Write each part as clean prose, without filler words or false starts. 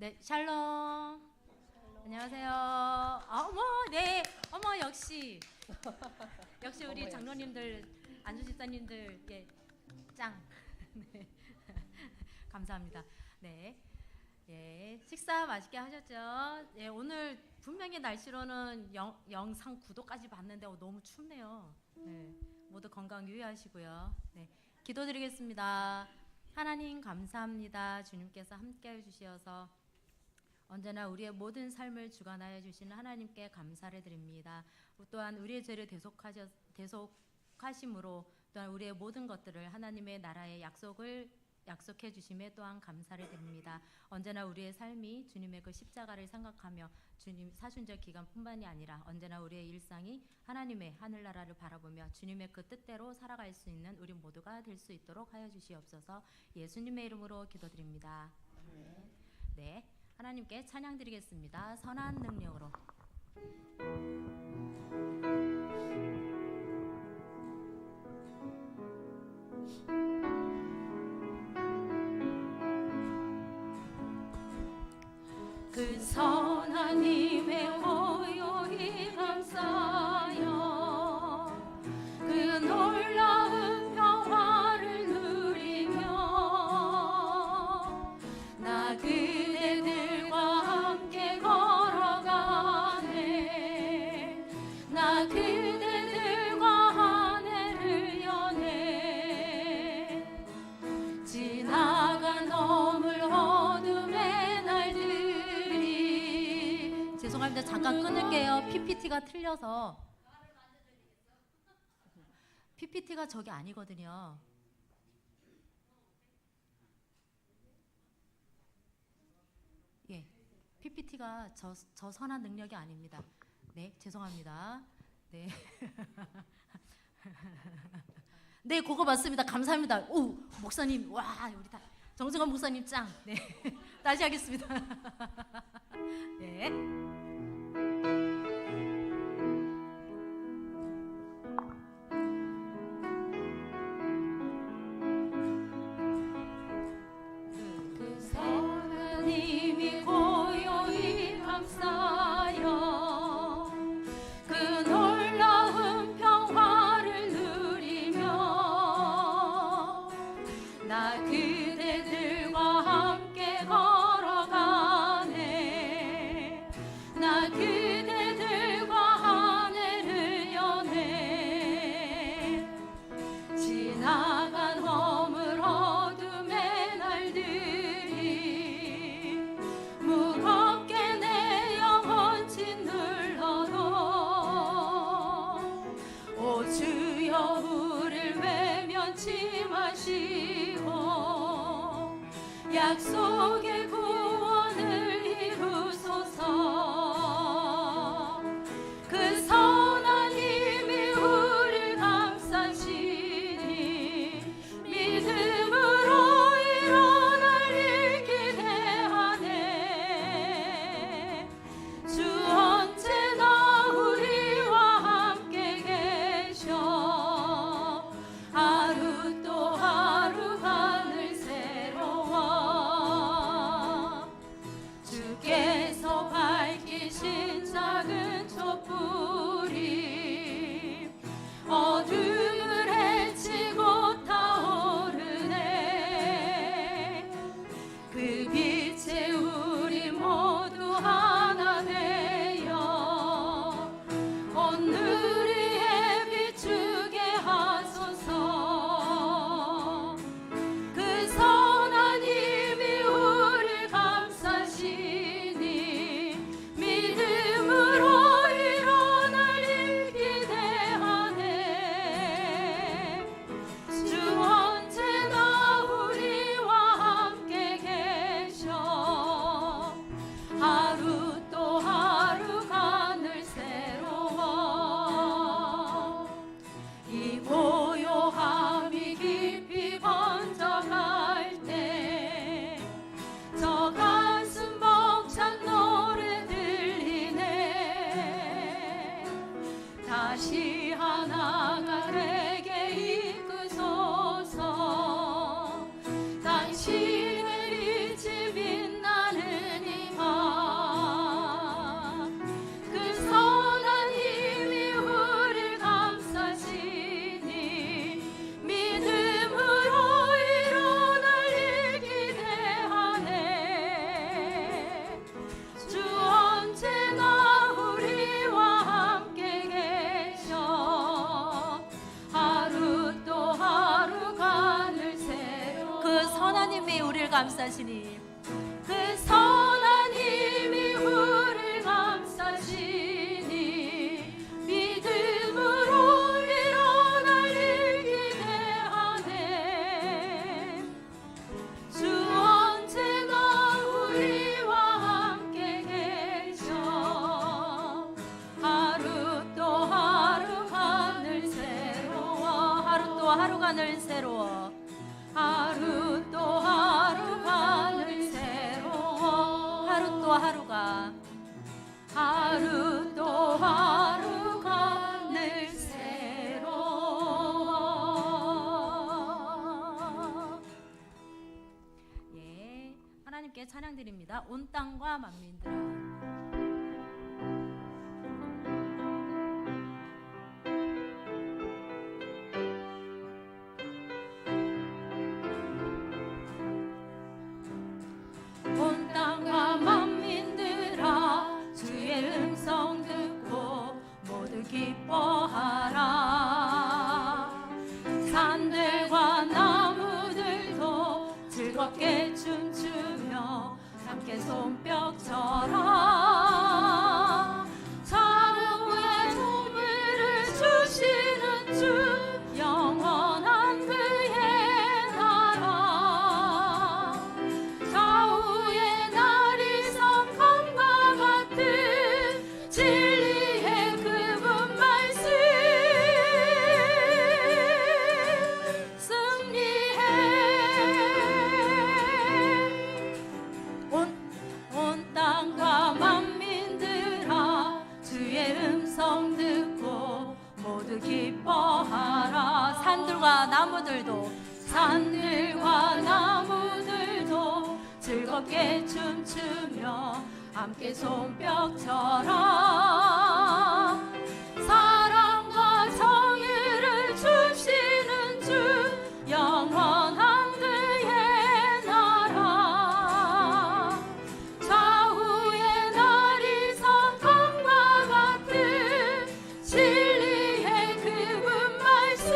네, 샬롬. 안녕하세요. 어머, 네, 어머 역시 우리 장로님들, 안수집사님들, 예, 짱. 네, 감사합니다. 네, 예, 식사 맛있게 하셨죠? 예, 오늘 분명히 날씨로는 영상 9도까지 봤는데 너무 춥네요. 네, 모두 건강 유의하시고요. 네, 기도드리겠습니다. 하나님 감사합니다. 주님께서 함께해 주시어서 언제나 우리의 모든 삶을 주관하여 주시는 하나님께 감사를 드립니다. 또한 우리의 죄를 대속하심으로 또한 우리의 모든 것들을 하나님의 나라의 약속해 주심에 또한 감사를 드립니다. 언제나 우리의 삶이 주님의 그 십자가를 생각하며 주님 사순절 기간뿐만이 아니라 언제나 우리의 일상이 하나님의 하늘나라를 바라보며 주님의 그 뜻대로 살아갈 수 있는 우리 모두가 될 수 있도록 하여 주시옵소서. 예수님의 이름으로 기도드립니다. 네, 하나님께 찬양 드리겠습니다. 선한 능력으로. 그 선한 힘에 고요히 감싸여 그 놀라운 평화를 누리며 나 그대들과 함께 걸어가네. 나 그대들과 한 해를 여네. 지나간 너물 어둠의 날들이. 죄송합니다. 잠깐 끊을게요. PPT가 틀려서. PPT가 저게 아니거든요. 예, PPT가 저 선한 능력이 아닙니다. 네, 죄송합니다. 네. 네, 그거 맞습니다. 감사합니다. 오, 목사님, 와, 우리 다 정승환 목사님 짱. 네, 다시 하겠습니다. 네. 그 선한 힘이 고요히 감싸여 그 놀라운 평화를 누리며 나 그대들과 함께 걸어가네. 나 그대들과 한 해를 여네. 지나간 허물 어둠의 날들이 무겁게 내 영혼 짓눌러도 오 주여 우릴 외면치 마시고 약속의 구원을 이루소서. 그 선한 힘이 우릴 감싸시니 믿음으로 일어날 일 기대하네. 주 언제나 우리와 함께 계셔. 하루 또 하루 하늘 새로워. 주께서 밝히신 작은 촛불이 어둠을 헤치고 타오르네. 그 빛에 우리 모두 하나 되어 온누리에 비추게 하소서. 그 선한 힘이 우릴 감싸시니 믿음으로 일어날 일 기대하네. 주 언제나 우리와 함께 계셔. 감싸시니 그 선한 힘이 우리를 감싸시니 믿음으로 일어날 일 기대하네. 주 언제나 우리와 함께 계셔. 하루 또 하루가 늘 새로워. 하루 또 하루가 늘 새로워. 하루 또 하루가 늘 새로워. 하루 또 하루가 늘 새로워. 예, 하나님께 찬양 드립니다. 온 땅과 만민들아. 온 땅과 만민들아 주의 음성 듣고 모두 기뻐하라. 산들과 나무들도 즐겁게 춤추며 함께 손뼉 쳐라. 자루의 소비를 주시는 주 영원한 그의 나라. 좌우의 날이 성감과 같은 진리의 그분 말씀 승리해. 온 땅과 만민들아 주의 음성 듣고 모두 기뻐하라. 산들과 나무들도 즐겁게 춤추며 함께 손뼉 쳐라. 사랑과 정의를 주시는 주 영원한 그의 나라. 좌우의 날이 성kam과 같은 진리의 그분 말씀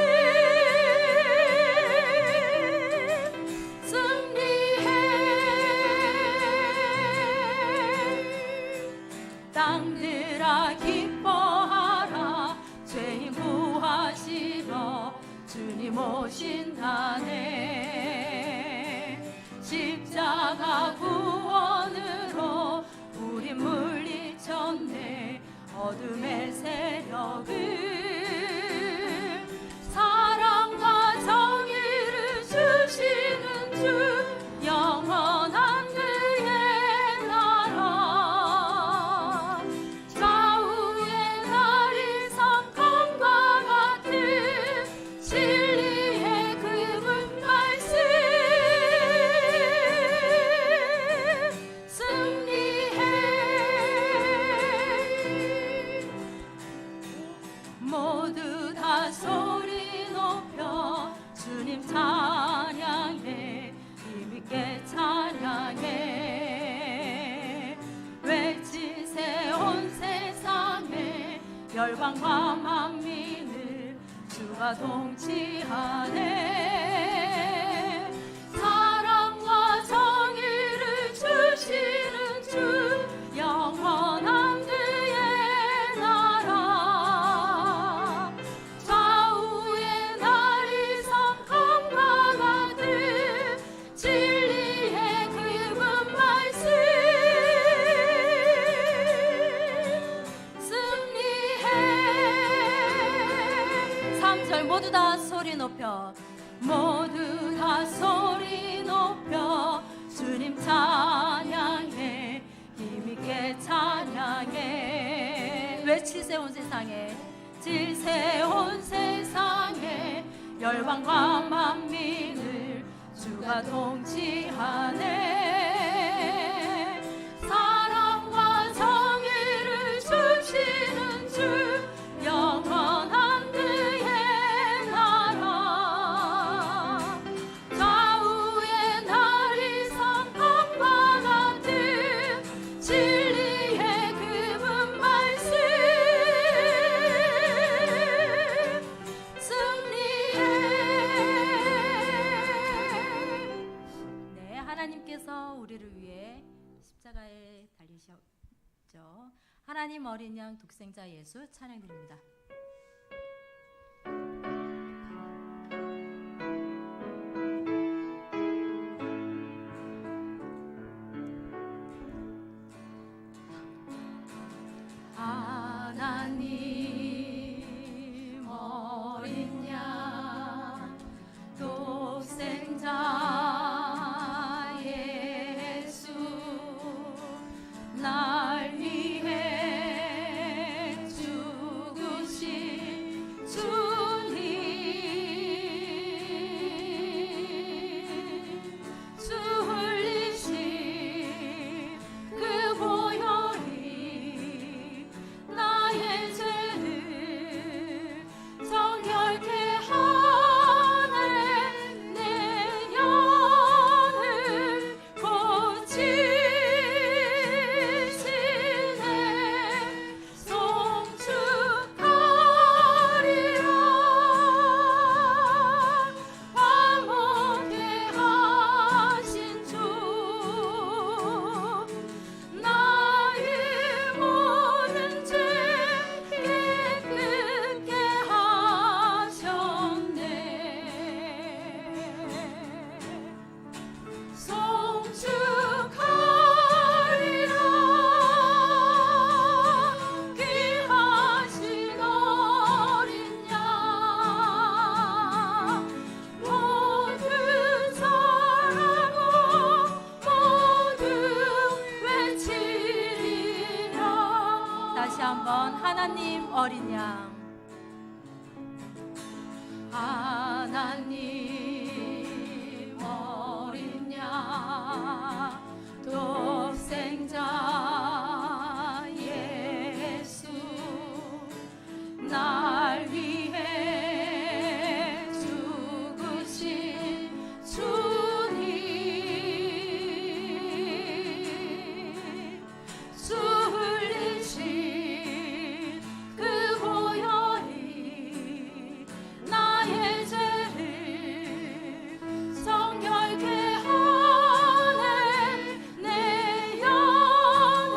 승리해. 땅들아 기뻐하라. 죄인 구하시러 주님 오신다네. 십자가 구원으로 우리 물리쳤네. 어둠의 세력을 사랑과 정의를 주시는 주 영원한 그의 나라. 좌우의 날이 성kam과 같은 진리의 그분 말씀 승리해. 모두 다 소리 높여 주님 찬양해. 힘있게 찬양해. 외치세 온 세상에 열방과 만민을 주가 통치하네. 사랑과 정의를 주시는 주 영원한 그의 나라. 좌우의 날이 성kam과 같은 진리의 그분 말씀 승리해. 3절 모두 다 소리 높여. 모두 다 소리 높여 주님 찬양해. 힘있게 찬양해. 외치세 온 세상에. 질세 온 세상에 열방과 만민을 주가 통치하네. 사랑과 정의를 주시는 주 영원한 그의 나라. 좌우의 날이 성kam과 같은 진리의 그분 말씀 승리해. 네, 하나님께 하나님께서 우리를 위해 십자가에 달리셨죠. 하나님 어린 양 독생자 예수 찬양드립니다. 하나님 어린 양 독생자 예수 날 위해 죽으신 주님 주 흘리신 그 보혈이 나의 죄를 정결케 하네 내 영을 고치시네 송축하리라 화목케 하신 주 나의 모든 죄 깨끗게 하셨네 송축하리라 귀하신 어린 양 모두 잘하고 모두 외치리라. 다시 한번 하나님 어린 양 하나님 어린 양 독생자 예수 날 위해 죽으신 주님 주 흘리신 그 보혈이 나의 죄를 정결케 하네 내 영을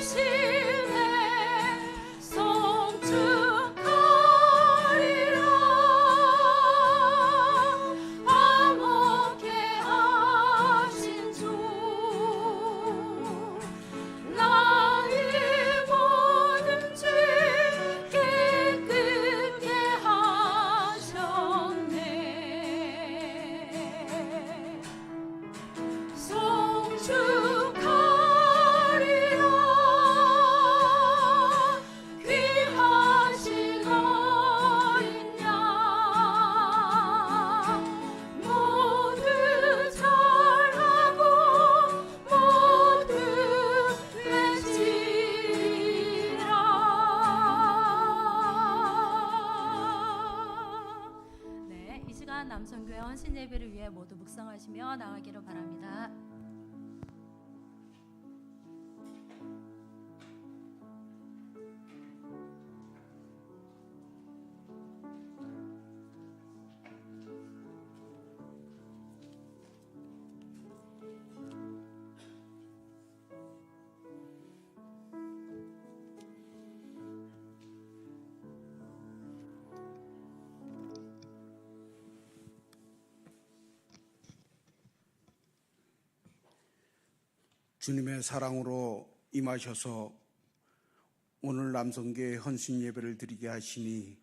고치시네 송축하리라 화목케 하신 주 나의 모든 죄 깨끗게 하셨네 송축하리라 귀하신 어린 양 모두 잘하고 모두 외치리라. 네, 이 시간 남성교회 헌신 예배를 위해 모두 묵상하시며 나가기를 바랍니다. 주님의 사랑으로 임하셔서 오늘 남성교회 헌신 예배를 드리게 하시니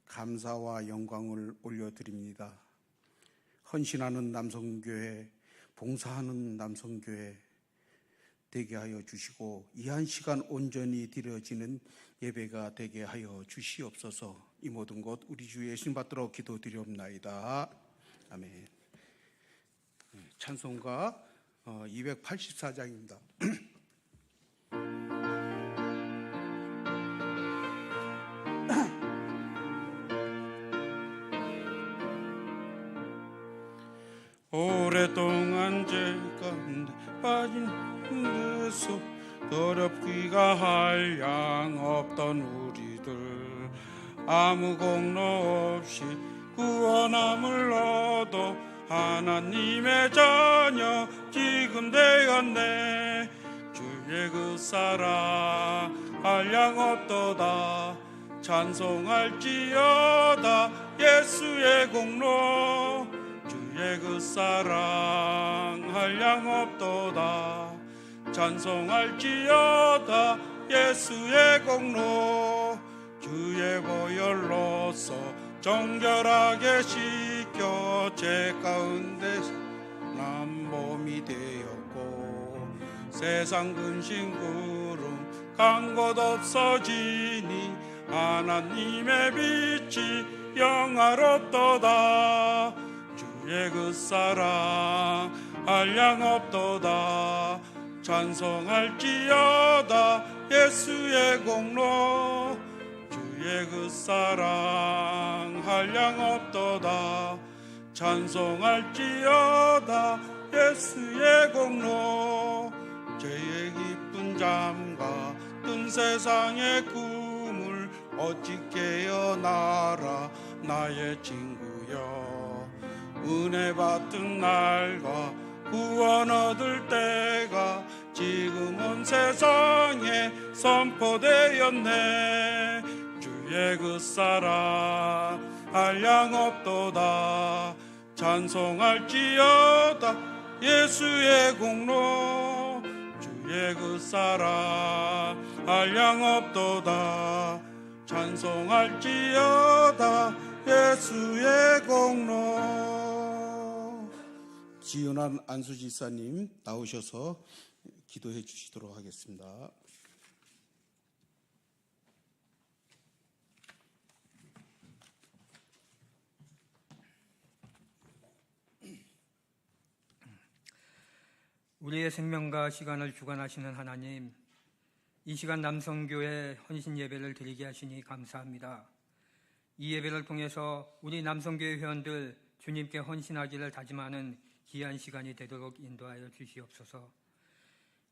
감사와 영광을 올려드립니다. 헌신하는 남성교회, 봉사하는 남성교회 되게 하여 주시고 이 한 시간 온전히 드려지는 예배가 되게 하여 주시옵소서. 이 모든 것 우리 주 예수님 받들어 기도드리옵나이다. 아멘. 찬송가 284장입니다. 오랫동안 죄 가운데 빠진 데서 더럽기가 한량 없던 우리들 아무 공로 없이 구원함을 얻어 하나님의 자녀 지금 되었네. 주의 그 사랑 한량없도다. 찬송할지어다 예수의 공로. 주의 그 사랑 한량없도다. 찬송할지어다 예수의 공로. 주의 보혈로서 정결하게 씻겨 죄 가운데 난 몸이 되었고 세상 근심 구름 간 곳 없어지니 하나님의 빛이 영화롭도다. 주의 그 사랑 한량없도다. 찬송할지어다 예수의 공로. 주의 그 사랑 한량없도다. 찬송할지어다 예수의 공로. 죄의 깊은 잠과 뜬 세상의 꿈을 어찌 깨어나라 나의 친구여. 은혜 받은 날과 구원 얻을 때가 지금 온 세상에 선포되었네. 주의 그 사랑 한량없도다. 찬송할지어다 예수의 공로. 주의 그 사랑 한량없도다. 찬송할지어다 예수의 공로. 지은환 안수지사님 나오셔서 기도해 주시도록 하겠습니다. 우리의 생명과 시간을 주관하시는 하나님, 이 시간 남성교회 헌신 예배를 드리게 하시니 감사합니다. 이 예배를 통해서 우리 남성교회 회원들 주님께 헌신하기를 다짐하는 귀한 시간이 되도록 인도하여 주시옵소서.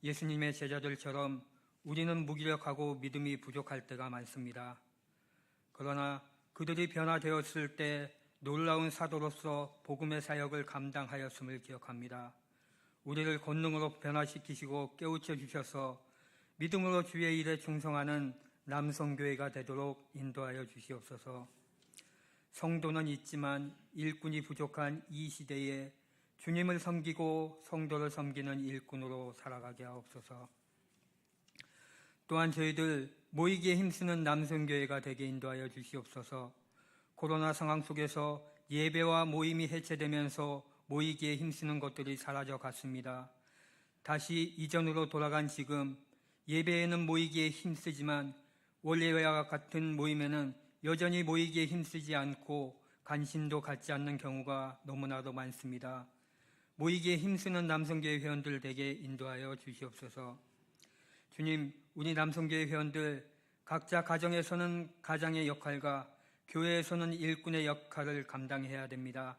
예수님의 제자들처럼 우리는 무기력하고 믿음이 부족할 때가 많습니다. 그러나 그들이 변화되었을 때 놀라운 사도로서 복음의 사역을 감당하였음을 기억합니다. 우리를 권능으로 변화시키시고 깨우쳐 주셔서 믿음으로 주의 일에 충성하는 남성교회가 되도록 인도하여 주시옵소서. 성도는 있지만 일꾼이 부족한 이 시대에 주님을 섬기고 성도를 섬기는 일꾼으로 살아가게 하옵소서. 또한 저희들 모이기에 힘쓰는 남성교회가 되게 인도하여 주시옵소서. 코로나 상황 속에서 예배와 모임이 해체되면서 모이기에 힘쓰는 것들이 사라져 갔습니다. 다시 이전으로 돌아간 지금 예배에는 모이기에 힘쓰지만 원래와 같은 모임에는 여전히 모이기에 힘쓰지 않고 관심도 갖지 않는 경우가 너무나도 많습니다. 모이기에 힘쓰는 남성교회 회원들 되게 인도하여 주시옵소서. 주님, 우리 남성교회 회원들 각자 가정에서는 가장의 역할과 교회에서는 일꾼의 역할을 감당해야 됩니다.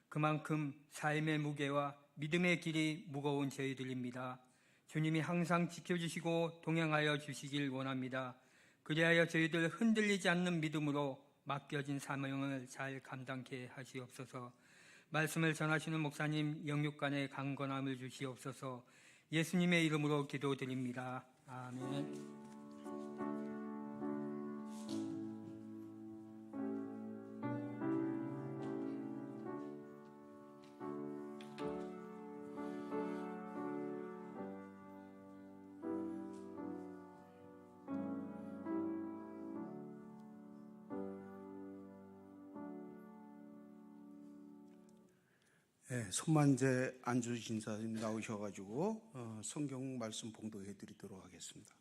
그만큼 삶의 무게와 믿음의 길이 무거운 저희들입니다. 주님이 항상 지켜주시고 동행하여 주시길 원합니다. 그리하여 저희들 흔들리지 않는 믿음으로 맡겨진 사명을 잘 감당케 하시옵소서. 말씀을 전하시는 목사님 영육간의 강건함을 주시옵소서. 예수님의 이름으로 기도드립니다. 아멘. 네, 손만재 안수진사님 나오셔가지고 성경 말씀 봉독해 드리도록 하겠습니다.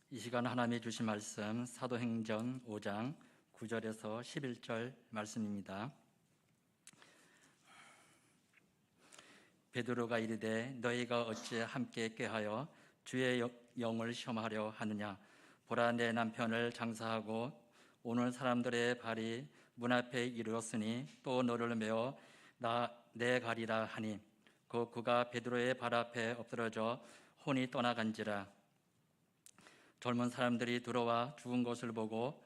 이 시간 하나님이 주신 말씀 사도행전 5장 9절에서 11절 말씀입니다. 베드로가 이르되 너희가 어찌 함께 꾀하여 주의 영을 시험하려 하느냐. 보라, 내 남편을 장사하고 오늘 사람들의 발이 문 앞에 이르렀으니 또 너를 메어 내 가리라 하니 그가 베드로의 발 앞에 엎드러져 혼이 떠나간지라. 젊은 사람들이 들어와 죽은 것을 보고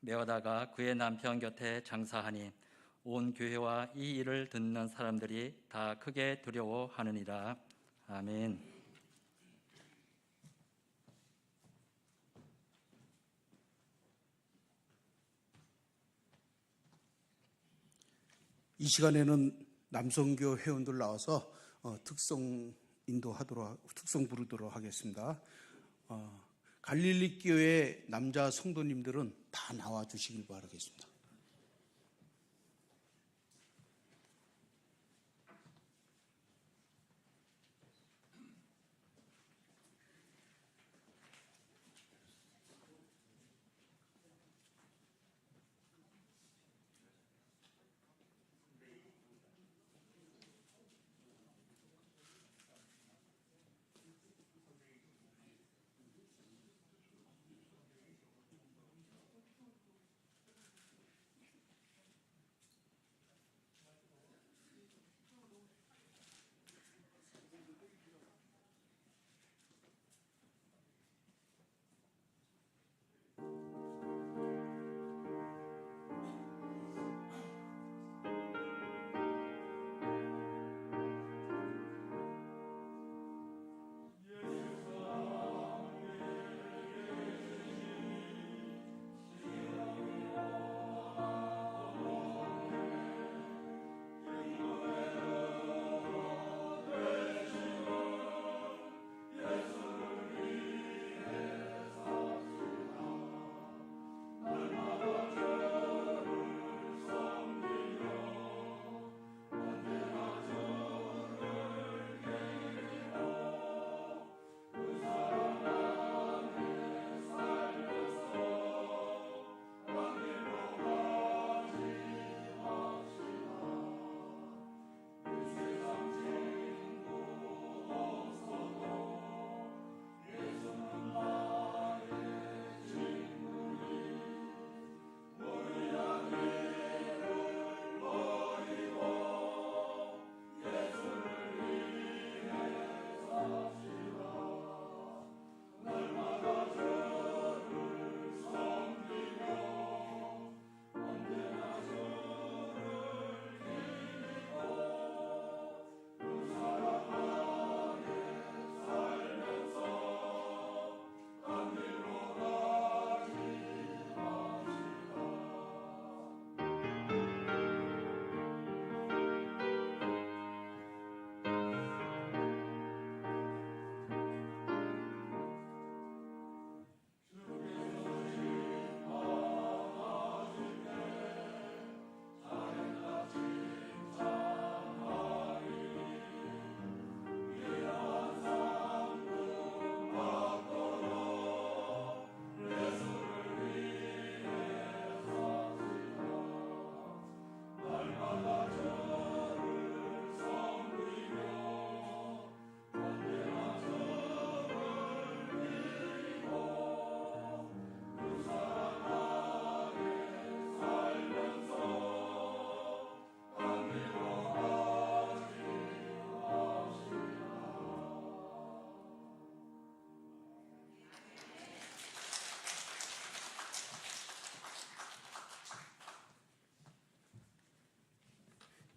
메어다가 그의 남편 곁에 장사하니 온 교회와 이 일을 듣는 사람들이 다 크게 두려워하느니라. 아멘. 이 시간에는 남성교 회원들 나와서 특성 부르도록 하겠습니다. 갈릴리 교회 남자 성도님들은 다 나와 주시길 바라겠습니다.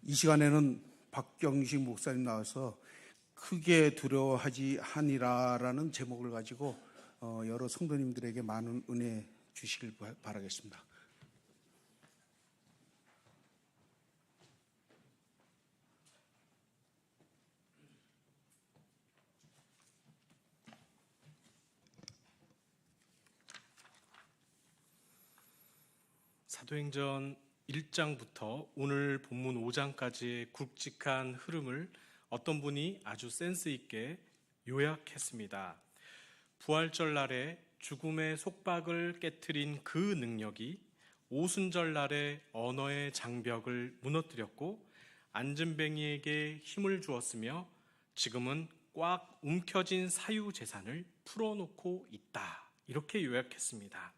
이 시간에는 박경식 목사님 나와서 크게 두려워하지 하니라라는 제목을 가지고 여러 성도님들에게 많은 은혜 주시길 바라겠습니다. 사도행전 1장부터 오늘 본문 5장까지의 굵직한 흐름을 어떤 분이 아주 센스 있게 요약했습니다. 부활절 날에 죽음의 속박을 깨트린 그 능력이 오순절 날에 언어의 장벽을 무너뜨렸고 안진뱅이에게 힘을 주었으며 지금은 꽉 움켜진 사유재산을 풀어놓고 있다. 이렇게 요약했습니다.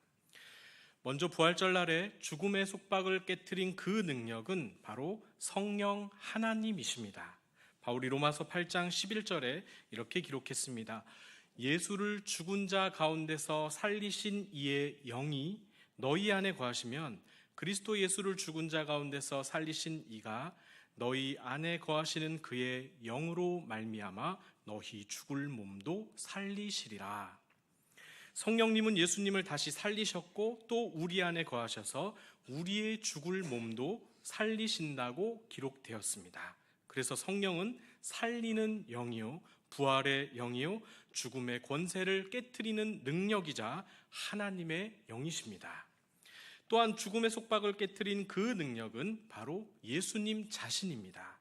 먼저 부활절 날에 죽음의 속박을 깨트린 그 능력은 바로 성령 하나님이십니다. 바울이 로마서 8장 11절에 이렇게 기록했습니다. 예수를 죽은 자 가운데서 살리신 이의 영이 너희 안에 거하시면 그리스도 예수를 죽은 자 가운데서 살리신 이가 너희 안에 거하시는 그의 영으로 말미암아 너희 죽을 몸도 살리시리라. 성령님은 예수님을 다시 살리셨고 또 우리 안에 거하셔서 우리의 죽을 몸도 살리신다고 기록되었습니다. 그래서 성령은 살리는 영이요 부활의 영이요 죽음의 권세를 깨트리는 능력이자 하나님의 영이십니다. 또한 죽음의 속박을 깨트린 그 능력은 바로 예수님 자신입니다.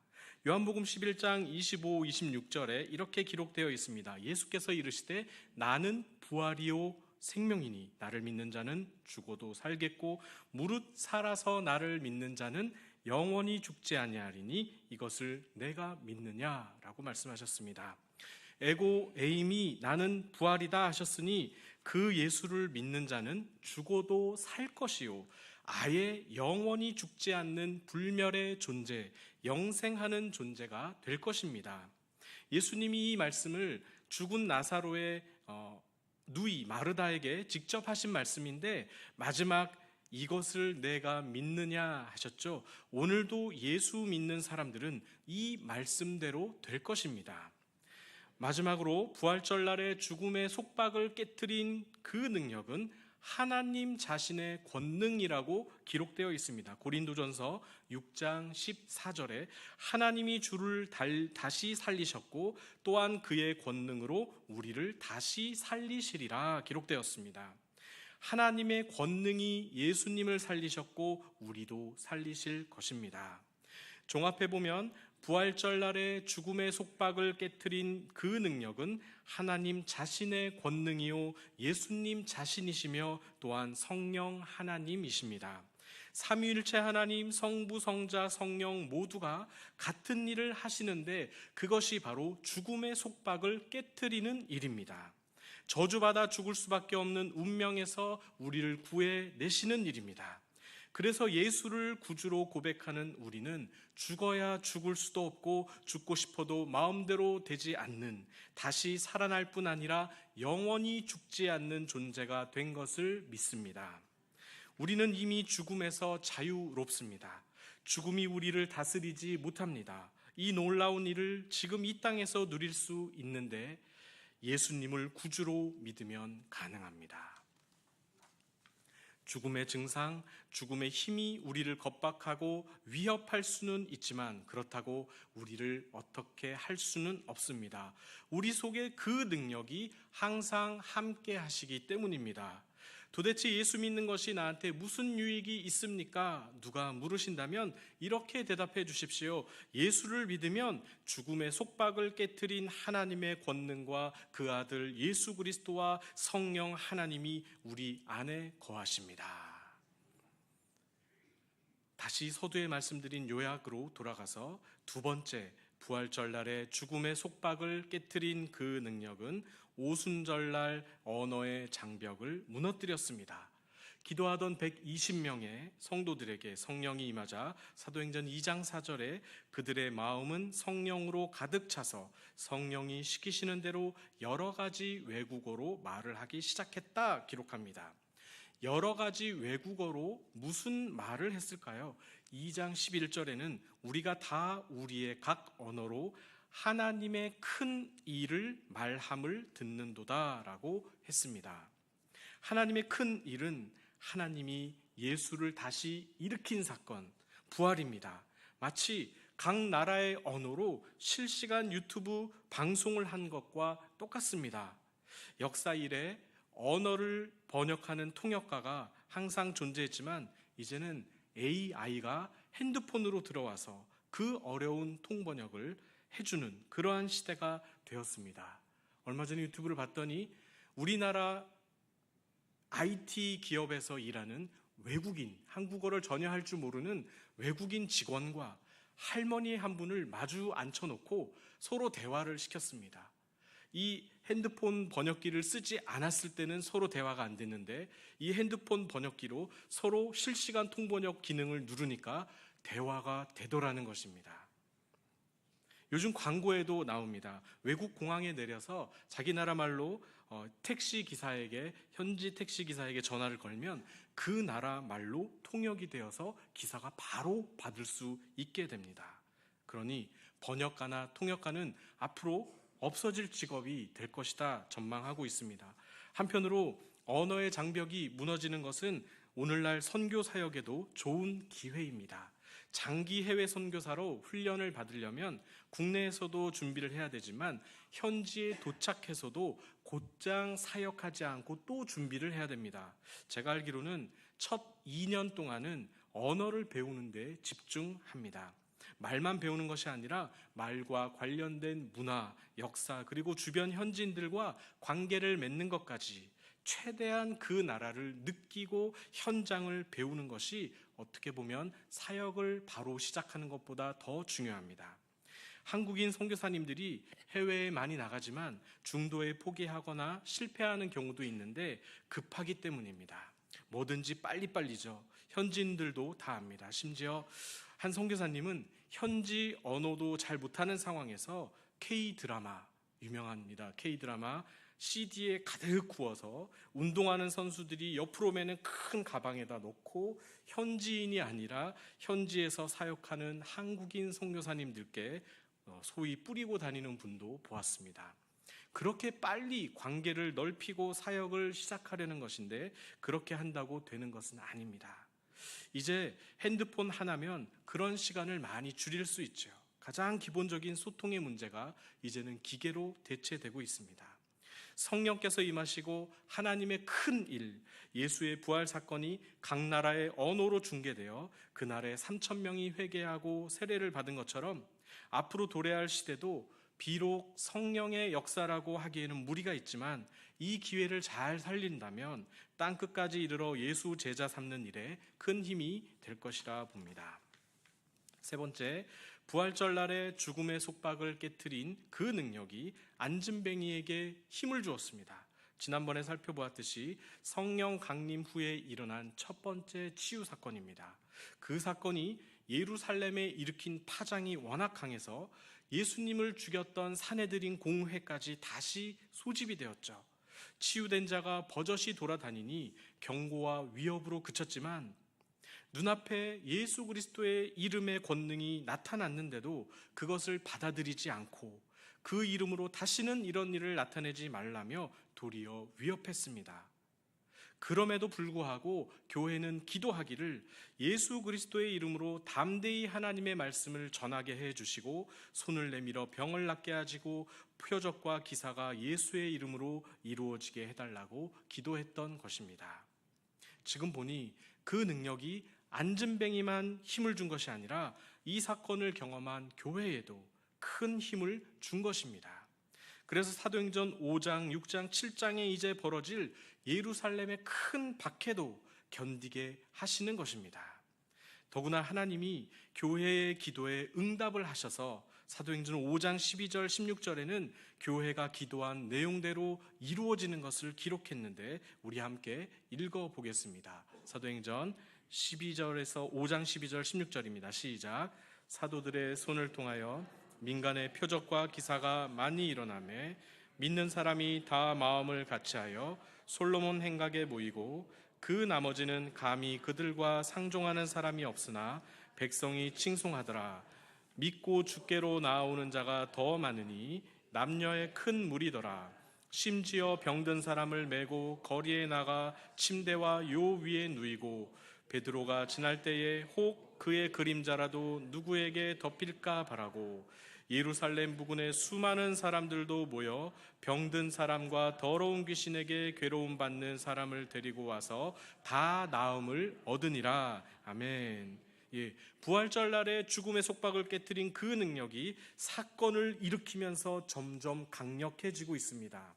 요한복음 11장 25, 26절에 이렇게 기록되어 있습니다. 예수께서 이르시되 나는 부활이요 생명이니 나를 믿는 자는 죽어도 살겠고 무릇 살아서 나를 믿는 자는 영원히 죽지 아니하리니 이것을 내가 믿느냐라고 말씀하셨습니다. 에고 에임이 나는 부활이다 하셨으니 그 예수를 믿는 자는 죽어도 살 것이요 아예 영원히 죽지 않는 불멸의 존재, 영생하는 존재가 될 것입니다. 예수님이 이 말씀을 죽은 나사로의 누이 마르다에게 직접 하신 말씀인데 마지막 이것을 내가 믿느냐 하셨죠. 오늘도 예수 믿는 사람들은 이 말씀대로 될 것입니다. 마지막으로 부활절날에 죽음의 속박을 깨트린 그 능력은 하나님 자신의 권능이라고 기록되어 있습니다. 고린도전서 6장 14절에 하나님이 주를 다시 살리셨고 또한 그의 권능으로 우리를 다시 살리시리라 기록되었습니다. 하나님의 권능이 예수님을 살리셨고 우리도 살리실 것입니다. 종합해 보면 부활절날에 죽음의 속박을 깨트린 그 능력은 하나님 자신의 권능이요 예수님 자신이시며 또한 성령 하나님이십니다. 삼위일체 하나님 성부 성자 성령 모두가 같은 일을 하시는데 그것이 바로 죽음의 속박을 깨트리는 일입니다. 저주받아 죽을 수밖에 없는 운명에서 우리를 구해내시는 일입니다. 그래서 예수를 구주로 고백하는 우리는 죽어야 죽을 수도 없고 죽고 싶어도 마음대로 되지 않는 다시 살아날 뿐 아니라 영원히 죽지 않는 존재가 된 것을 믿습니다. 우리는 이미 죽음에서 자유롭습니다. 죽음이 우리를 다스리지 못합니다. 이 놀라운 일을 지금 이 땅에서 누릴 수 있는데 예수님을 구주로 믿으면 가능합니다. 죽음의 증상, 죽음의 힘이 우리를 겁박하고 위협할 수는 있지만 그렇다고 우리를 어떻게 할 수는 없습니다. 우리 속에 그 능력이 항상 함께 하시기 때문입니다. 도대체 예수 믿는 것이 나한테 무슨 유익이 있습니까? 누가 물으신다면 이렇게 대답해 주십시오. 예수를 믿으면 죽음의 속박을 깨트린 하나님의 권능과 그 아들 예수 그리스도와 성령 하나님이 우리 안에 거하십니다. 다시 서두에 말씀드린 요약으로 돌아가서 두 번째 부활절날에 죽음의 속박을 깨트린 그 능력은 오순절날 언어의 장벽을 무너뜨렸습니다. 기도하던 120명의 성도들에게 성령이 임하자 사도행전 2장 4절에 그들의 마음은 성령으로 가득 차서 성령이 시키시는 대로 여러 가지 외국어로 말을 하기 시작했다 기록합니다. 여러 가지 외국어로 무슨 말을 했을까요? 2장 11절에는 우리가 다 우리의 각 언어로 하나님의 큰 일을 말함을 듣는도다라고 했습니다. 하나님의 큰 일은 하나님이 예수를 다시 일으킨 사건, 부활입니다. 마치 각 나라의 언어로 실시간 유튜브 방송을 한 것과 똑같습니다. 역사 이래 언어를 번역하는 통역가가 항상 존재했지만 이제는 AI가 핸드폰으로 들어와서 그 어려운 통번역을 해주는 그러한 시대가 되었습니다. 얼마 전에 유튜브를 봤더니 우리나라 IT 기업에서 일하는 외국인, 한국어를 전혀 할 줄 모르는 외국인 직원과 할머니 한 분을 마주 앉혀놓고 서로 대화를 시켰습니다. 이 핸드폰 번역기를 쓰지 않았을 때는 서로 대화가 안 됐는데 이 핸드폰 번역기로 서로 실시간 통번역 기능을 누르니까 대화가 되더라는 것입니다. 요즘 광고에도 나옵니다. 외국 공항에 내려서 자기 나라 말로 현지 택시 기사에게 전화를 걸면 그 나라 말로 통역이 되어서 기사가 바로 받을 수 있게 됩니다. 그러니 번역가나 통역가는 앞으로 없어질 직업이 될 것이다 전망하고 있습니다. 한편으로 언어의 장벽이 무너지는 것은 오늘날 선교 사역에도 좋은 기회입니다. 장기 해외 선교사로 훈련을 받으려면 국내에서도 준비를 해야 되지만 현지에 도착해서도 곧장 사역하지 않고 또 준비를 해야 됩니다. 제가 알기로는 첫 2년 동안은 언어를 배우는 데 집중합니다. 말만 배우는 것이 아니라 말과 관련된 문화, 역사, 그리고 주변 현지인들과 관계를 맺는 것까지 최대한 그 나라를 느끼고 현장을 배우는 것이 어떻게 보면 사역을 바로 시작하는 것보다 더 중요합니다. 한국인 선교사님들이 해외에 많이 나가지만 중도에 포기하거나 실패하는 경우도 있는데 급하기 때문입니다. 뭐든지 빨리빨리죠. 현지인들도 다 압니다. 심지어 한 선교사님은 현지 언어도 잘 못하는 상황에서 K-드라마, 유명합니다. K-드라마 CD에 가득 구워서 운동하는 선수들이 옆으로 매는 큰 가방에다 넣고 현지인이 아니라 현지에서 사역하는 한국인 선교사님들께 소위 뿌리고 다니는 분도 보았습니다. 그렇게 빨리 관계를 넓히고 사역을 시작하려는 것인데 그렇게 한다고 되는 것은 아닙니다. 이제 핸드폰 하나면 그런 시간을 많이 줄일 수 있죠. 가장 기본적인 소통의 문제가 이제는 기계로 대체되고 있습니다. 성령께서 임하시고 하나님의 큰 일, 예수의 부활 사건이 각 나라의 언어로 중계되어 그날에 3,000명이 회개하고 세례를 받은 것처럼 앞으로 도래할 시대도 비록 성령의 역사라고 하기에는 무리가 있지만 이 기회를 잘 살린다면 땅끝까지 이르러 예수 제자 삼는 일에 큰 힘이 될 것이라 봅니다. 세 번째, 부활절 날에 죽음의 속박을 깨트린 그 능력이 안진뱅이에게 힘을 주었습니다. 지난번에 살펴보았듯이 성령 강림 후에 일어난 첫 번째 치유 사건입니다. 그 사건이 예루살렘에 일으킨 파장이 워낙 강해서 예수님을 죽였던 사내들인 공회까지 다시 소집이 되었죠. 치유된 자가 버젓이 돌아다니니 경고와 위협으로 그쳤지만 눈앞에 예수 그리스도의 이름의 권능이 나타났는데도 그것을 받아들이지 않고 그 이름으로 다시는 이런 일을 나타내지 말라며 도리어 위협했습니다. 그럼에도 불구하고 교회는 기도하기를 예수 그리스도의 이름으로 담대히 하나님의 말씀을 전하게 해주시고 손을 내밀어 병을 낫게 하시고 표적과 기사가 예수의 이름으로 이루어지게 해달라고 기도했던 것입니다. 지금 보니 그 능력이 안진뱅이만 힘을 준 것이 아니라 이 사건을 경험한 교회에도 큰 힘을 준 것입니다. 그래서 사도행전 5장, 6장, 7장에 이제 벌어질 예루살렘의 큰 박해도 견디게 하시는 것입니다. 더구나 하나님이 교회의 기도에 응답을 하셔서 사도행전 5장 12절, 16절에는 교회가 기도한 내용대로 이루어지는 것을 기록했는데 우리 함께 읽어보겠습니다. 사도행전 12절에서 5장 12절 16절입니다. 시작. 사도들의 손을 통하여 민간의 표적과 기사가 많이 일어나매 믿는 사람이 다 마음을 같이하여 솔로몬 행각에 모이고 그 나머지는 감히 그들과 상종하는 사람이 없으나 백성이 칭송하더라. 믿고 주께로 나아오는 자가 더 많으니 남녀의 큰 무리더라. 심지어 병든 사람을 메고 거리에 나가 침대와 요 위에 누이고 베드로가 지날 때에 혹 그의 그림자라도 누구에게 덮일까 바라고 예루살렘 부근에 수많은 사람들도 모여 병든 사람과 더러운 귀신에게 괴로움 받는 사람을 데리고 와서 다 나음을 얻으니라. 아멘. 부활절 날에 죽음의 속박을 깨트린 그 능력이 사건을 일으키면서 점점 강력해지고 있습니다.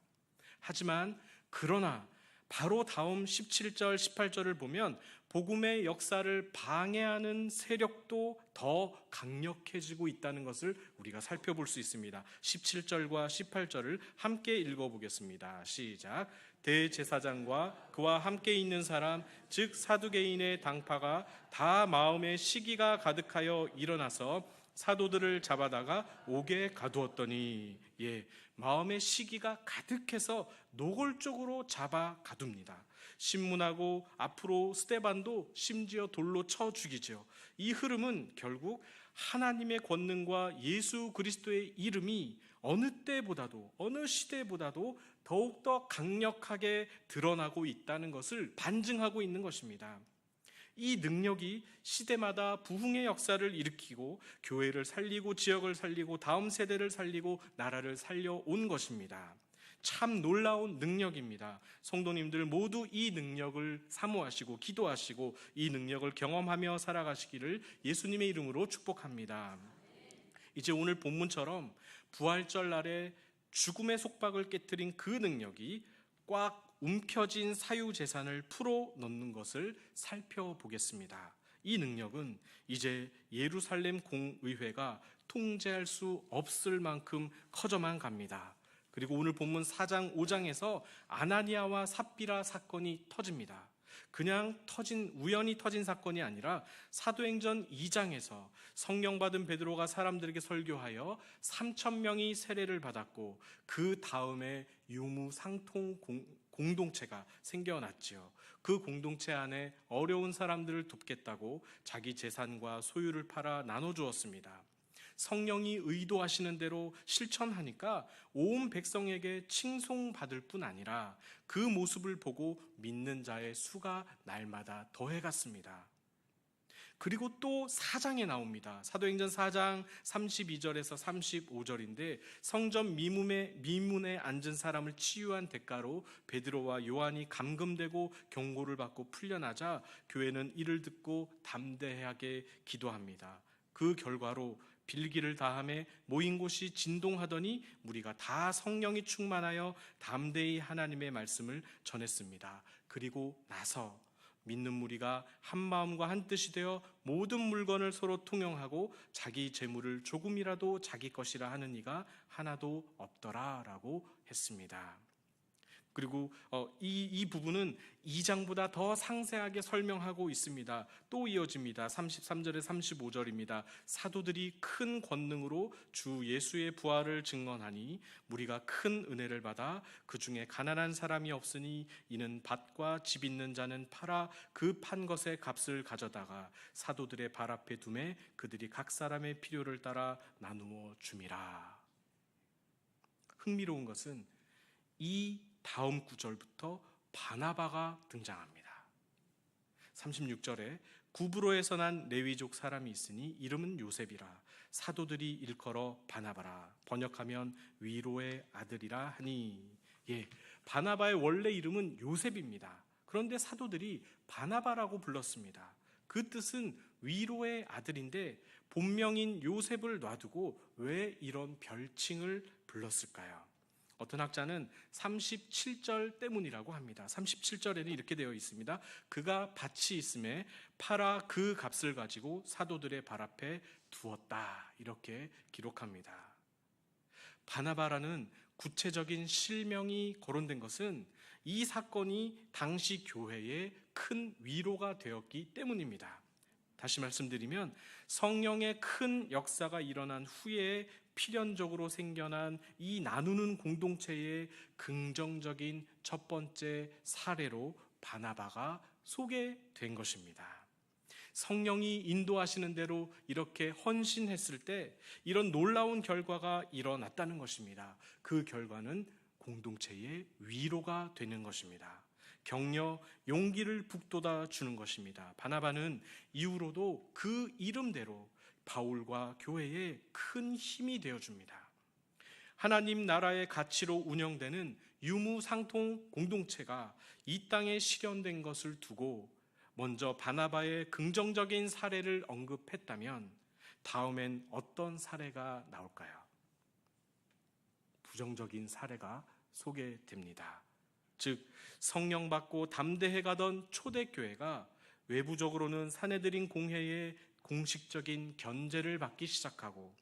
하지만 그러나 바로 다음 17절, 18절을 보면 복음의 역사를 방해하는 세력도 더 강력해지고 있다는 것을 우리가 살펴볼 수 있습니다. 17절과 18절을 함께 읽어보겠습니다. 시작. 대제사장과 그와 함께 있는 사람, 즉 사두개인의 당파가 다 마음에 시기가 가득하여 일어나서 사도들을 잡아다가 옥에 가두었더니 마음의 시기가 가득해서 노골적으로 잡아 가둡니다. 신문하고 앞으로 스데반도 심지어 돌로 쳐 죽이죠. 이 흐름은 결국 하나님의 권능과 예수 그리스도의 이름이 어느 때보다도 어느 시대보다도 더욱더 강력하게 드러나고 있다는 것을 반증하고 있는 것입니다. 이 능력이 시대마다 부흥의 역사를 일으키고 교회를 살리고 지역을 살리고 다음 세대를 살리고 나라를 살려온 것입니다. 참 놀라운 능력입니다. 성도님들 모두 이 능력을 사모하시고 기도하시고 이 능력을 경험하며 살아가시기를 예수님의 이름으로 축복합니다. 이제 오늘 본문처럼 부활절 날에 죽음의 속박을 깨뜨린 그 능력이 꽉 움켜진 사유재산을 풀어놓는 것을 살펴보겠습니다. 이 능력은 이제 예루살렘 공의회가 통제할 수 없을 만큼 커져만 갑니다. 그리고 오늘 본문 4장 5장에서 아나니아와 삽비라 사건이 터집니다. 그냥 우연히 터진 사건이 아니라 사도행전 2장에서 성령 받은 베드로가 사람들에게 설교하여 3,000명이 세례를 받았고 그 다음에 유무상통 공동체가 생겨났지요. 그 공동체 안에 어려운 사람들을 돕겠다고 자기 재산과 소유를 팔아 나눠주었습니다. 성령이 의도하시는 대로 실천하니까 온 백성에게 칭송받을 뿐 아니라 그 모습을 보고 믿는 자의 수가 날마다 더해갔습니다. 그리고 또 4장에 나옵니다. 사도행전 4장 32절에서 35절인데 성전 미문에 앉은 사람을 치유한 대가로 베드로와 요한이 감금되고 경고를 받고 풀려나자 교회는 이를 듣고 담대하게 기도합니다. 그 결과로 빌기를 다함에 모인 곳이 진동하더니 무리가 다 성령이 충만하여 담대히 하나님의 말씀을 전했습니다. 그리고 나서 믿는 무리가 한 마음과 한 뜻이 되어 모든 물건을 서로 통용하고 자기 재물을 조금이라도 자기 것이라 하는 이가 하나도 없더라라고 했습니다. 그리고 이 부분은 2장보다 더 상세하게 설명하고 있습니다. 또 이어집니다. 33절에 35절입니다. 사도들이 큰 권능으로 주 예수의 부활을 증언하니 무리가 큰 은혜를 받아 그 중에 가난한 사람이 없으니 이는 밭과 집 있는 자는 팔아 그 판 것의 값을 가져다가 사도들의 발 앞에 두매 그들이 각 사람의 필요를 따라 나누어 줌이라. 흥미로운 것은 이 다음 구절부터 바나바가 등장합니다. 36절에 구브로에서 난 레위족 사람이 있으니 이름은 요셉이라 사도들이 일컬어 바나바라 번역하면 위로의 아들이라 하니 바나바의 원래 이름은 요셉입니다. 그런데 사도들이 바나바라고 불렀습니다. 그 뜻은 위로의 아들인데 본명인 요셉을 놔두고 왜 이런 별칭을 불렀을까요? 어떤 학자는 37절 때문이라고 합니다. 37절에는 이렇게 되어 있습니다. 그가 밭이 있음에 팔아 그 값을 가지고 사도들의 발 앞에 두었다. 이렇게 기록합니다. 바나바라는 구체적인 실명이 거론된 것은 이 사건이 당시 교회에 큰 위로가 되었기 때문입니다. 다시 말씀드리면 성령의 큰 역사가 일어난 후에 필연적으로 생겨난 이 나누는 공동체의 긍정적인 첫 번째 사례로 바나바가 소개된 것입니다. 성령이 인도하시는 대로 이렇게 헌신했을 때 이런 놀라운 결과가 일어났다는 것입니다. 그 결과는 공동체의 위로가 되는 것입니다. 격려, 용기를 북돋아 주는 것입니다. 바나바는 이후로도 그 이름대로 바울과 교회에 큰 힘이 되어줍니다. 하나님 나라의 가치로 운영되는 유무상통 공동체가 이 땅에 실현된 것을 두고 먼저 바나바의 긍정적인 사례를 언급했다면 다음엔 어떤 사례가 나올까요? 부정적인 사례가 소개됩니다. 즉 성령 받고 담대해 가던 초대교회가 외부적으로는 사내들인 공회의 공식적인 견제를 받기 시작하고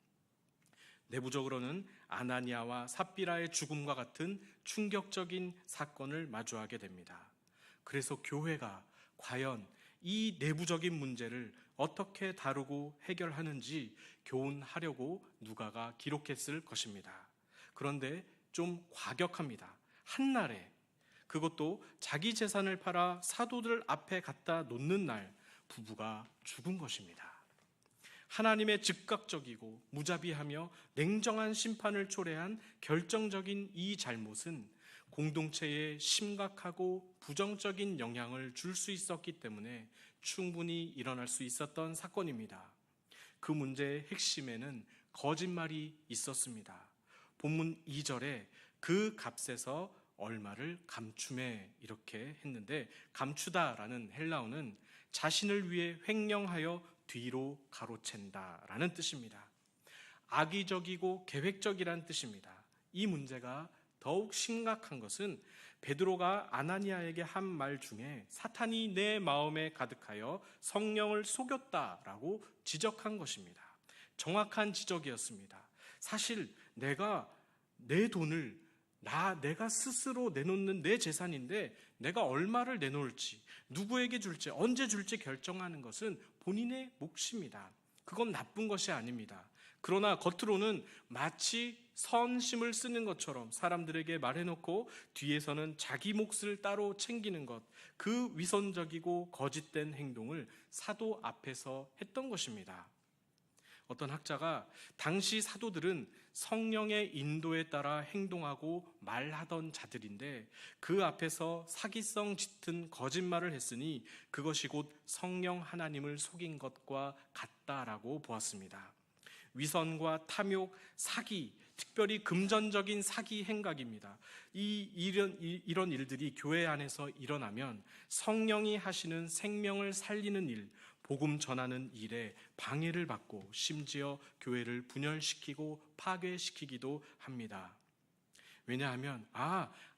내부적으로는 아나니아와 삽비라의 죽음과 같은 충격적인 사건을 마주하게 됩니다. 그래서 교회가 과연 이 내부적인 문제를 어떻게 다루고 해결하는지 교훈하려고 누가가 기록했을 것입니다. 그런데 좀 과격합니다. 한날에, 그것도 자기 재산을 팔아 사도들 앞에 갖다 놓는 날, 부부가 죽은 것입니다. 하나님의 즉각적이고 무자비하며 냉정한 심판을 초래한 결정적인 이 잘못은 공동체에 심각하고 부정적인 영향을 줄 수 있었기 때문에 충분히 일어날 수 있었던 사건입니다. 그 문제의 핵심에는 거짓말이 있었습니다. 본문 2절에 그 값에서 얼마를 감춤해 이렇게 했는데, 감추다라는 헬라어는 자신을 위해 횡령하여 뒤로 가로챈다 라는 뜻입니다. 악의적이고 계획적이란 뜻입니다. 이 문제가 더욱 심각한 것은 베드로가 아나니아에게 한 말 중에 사탄이 내 마음에 가득하여 성령을 속였다라고 지적한 것입니다. 정확한 지적이었습니다. 사실 내가 내 돈을 내가 스스로 내놓는 내 재산인데 내가 얼마를 내놓을지, 누구에게 줄지, 언제 줄지 결정하는 것은 본인의 몫입니다. 그건 나쁜 것이 아닙니다. 그러나 겉으로는 마치 선심을 쓰는 것처럼 사람들에게 말해놓고 뒤에서는 자기 몫을 따로 챙기는 것, 그 위선적이고 거짓된 행동을 사도 앞에서 했던 것입니다. 어떤 학자가 당시 사도들은 성령의 인도에 따라 행동하고 말하던 자들인데 그 앞에서 사기성 짙은 거짓말을 했으니 그것이 곧 성령 하나님을 속인 것과 같다라고 보았습니다. 위선과 탐욕, 사기, 특별히 금전적인 사기 행각입니다. 이런 일들이 교회 안에서 일어나면 성령이 하시는 생명을 살리는 일, 복음 전하는 일에 방해를 받고 심지어 교회를 분열시키고 파괴시키기도 합니다. 왜냐하면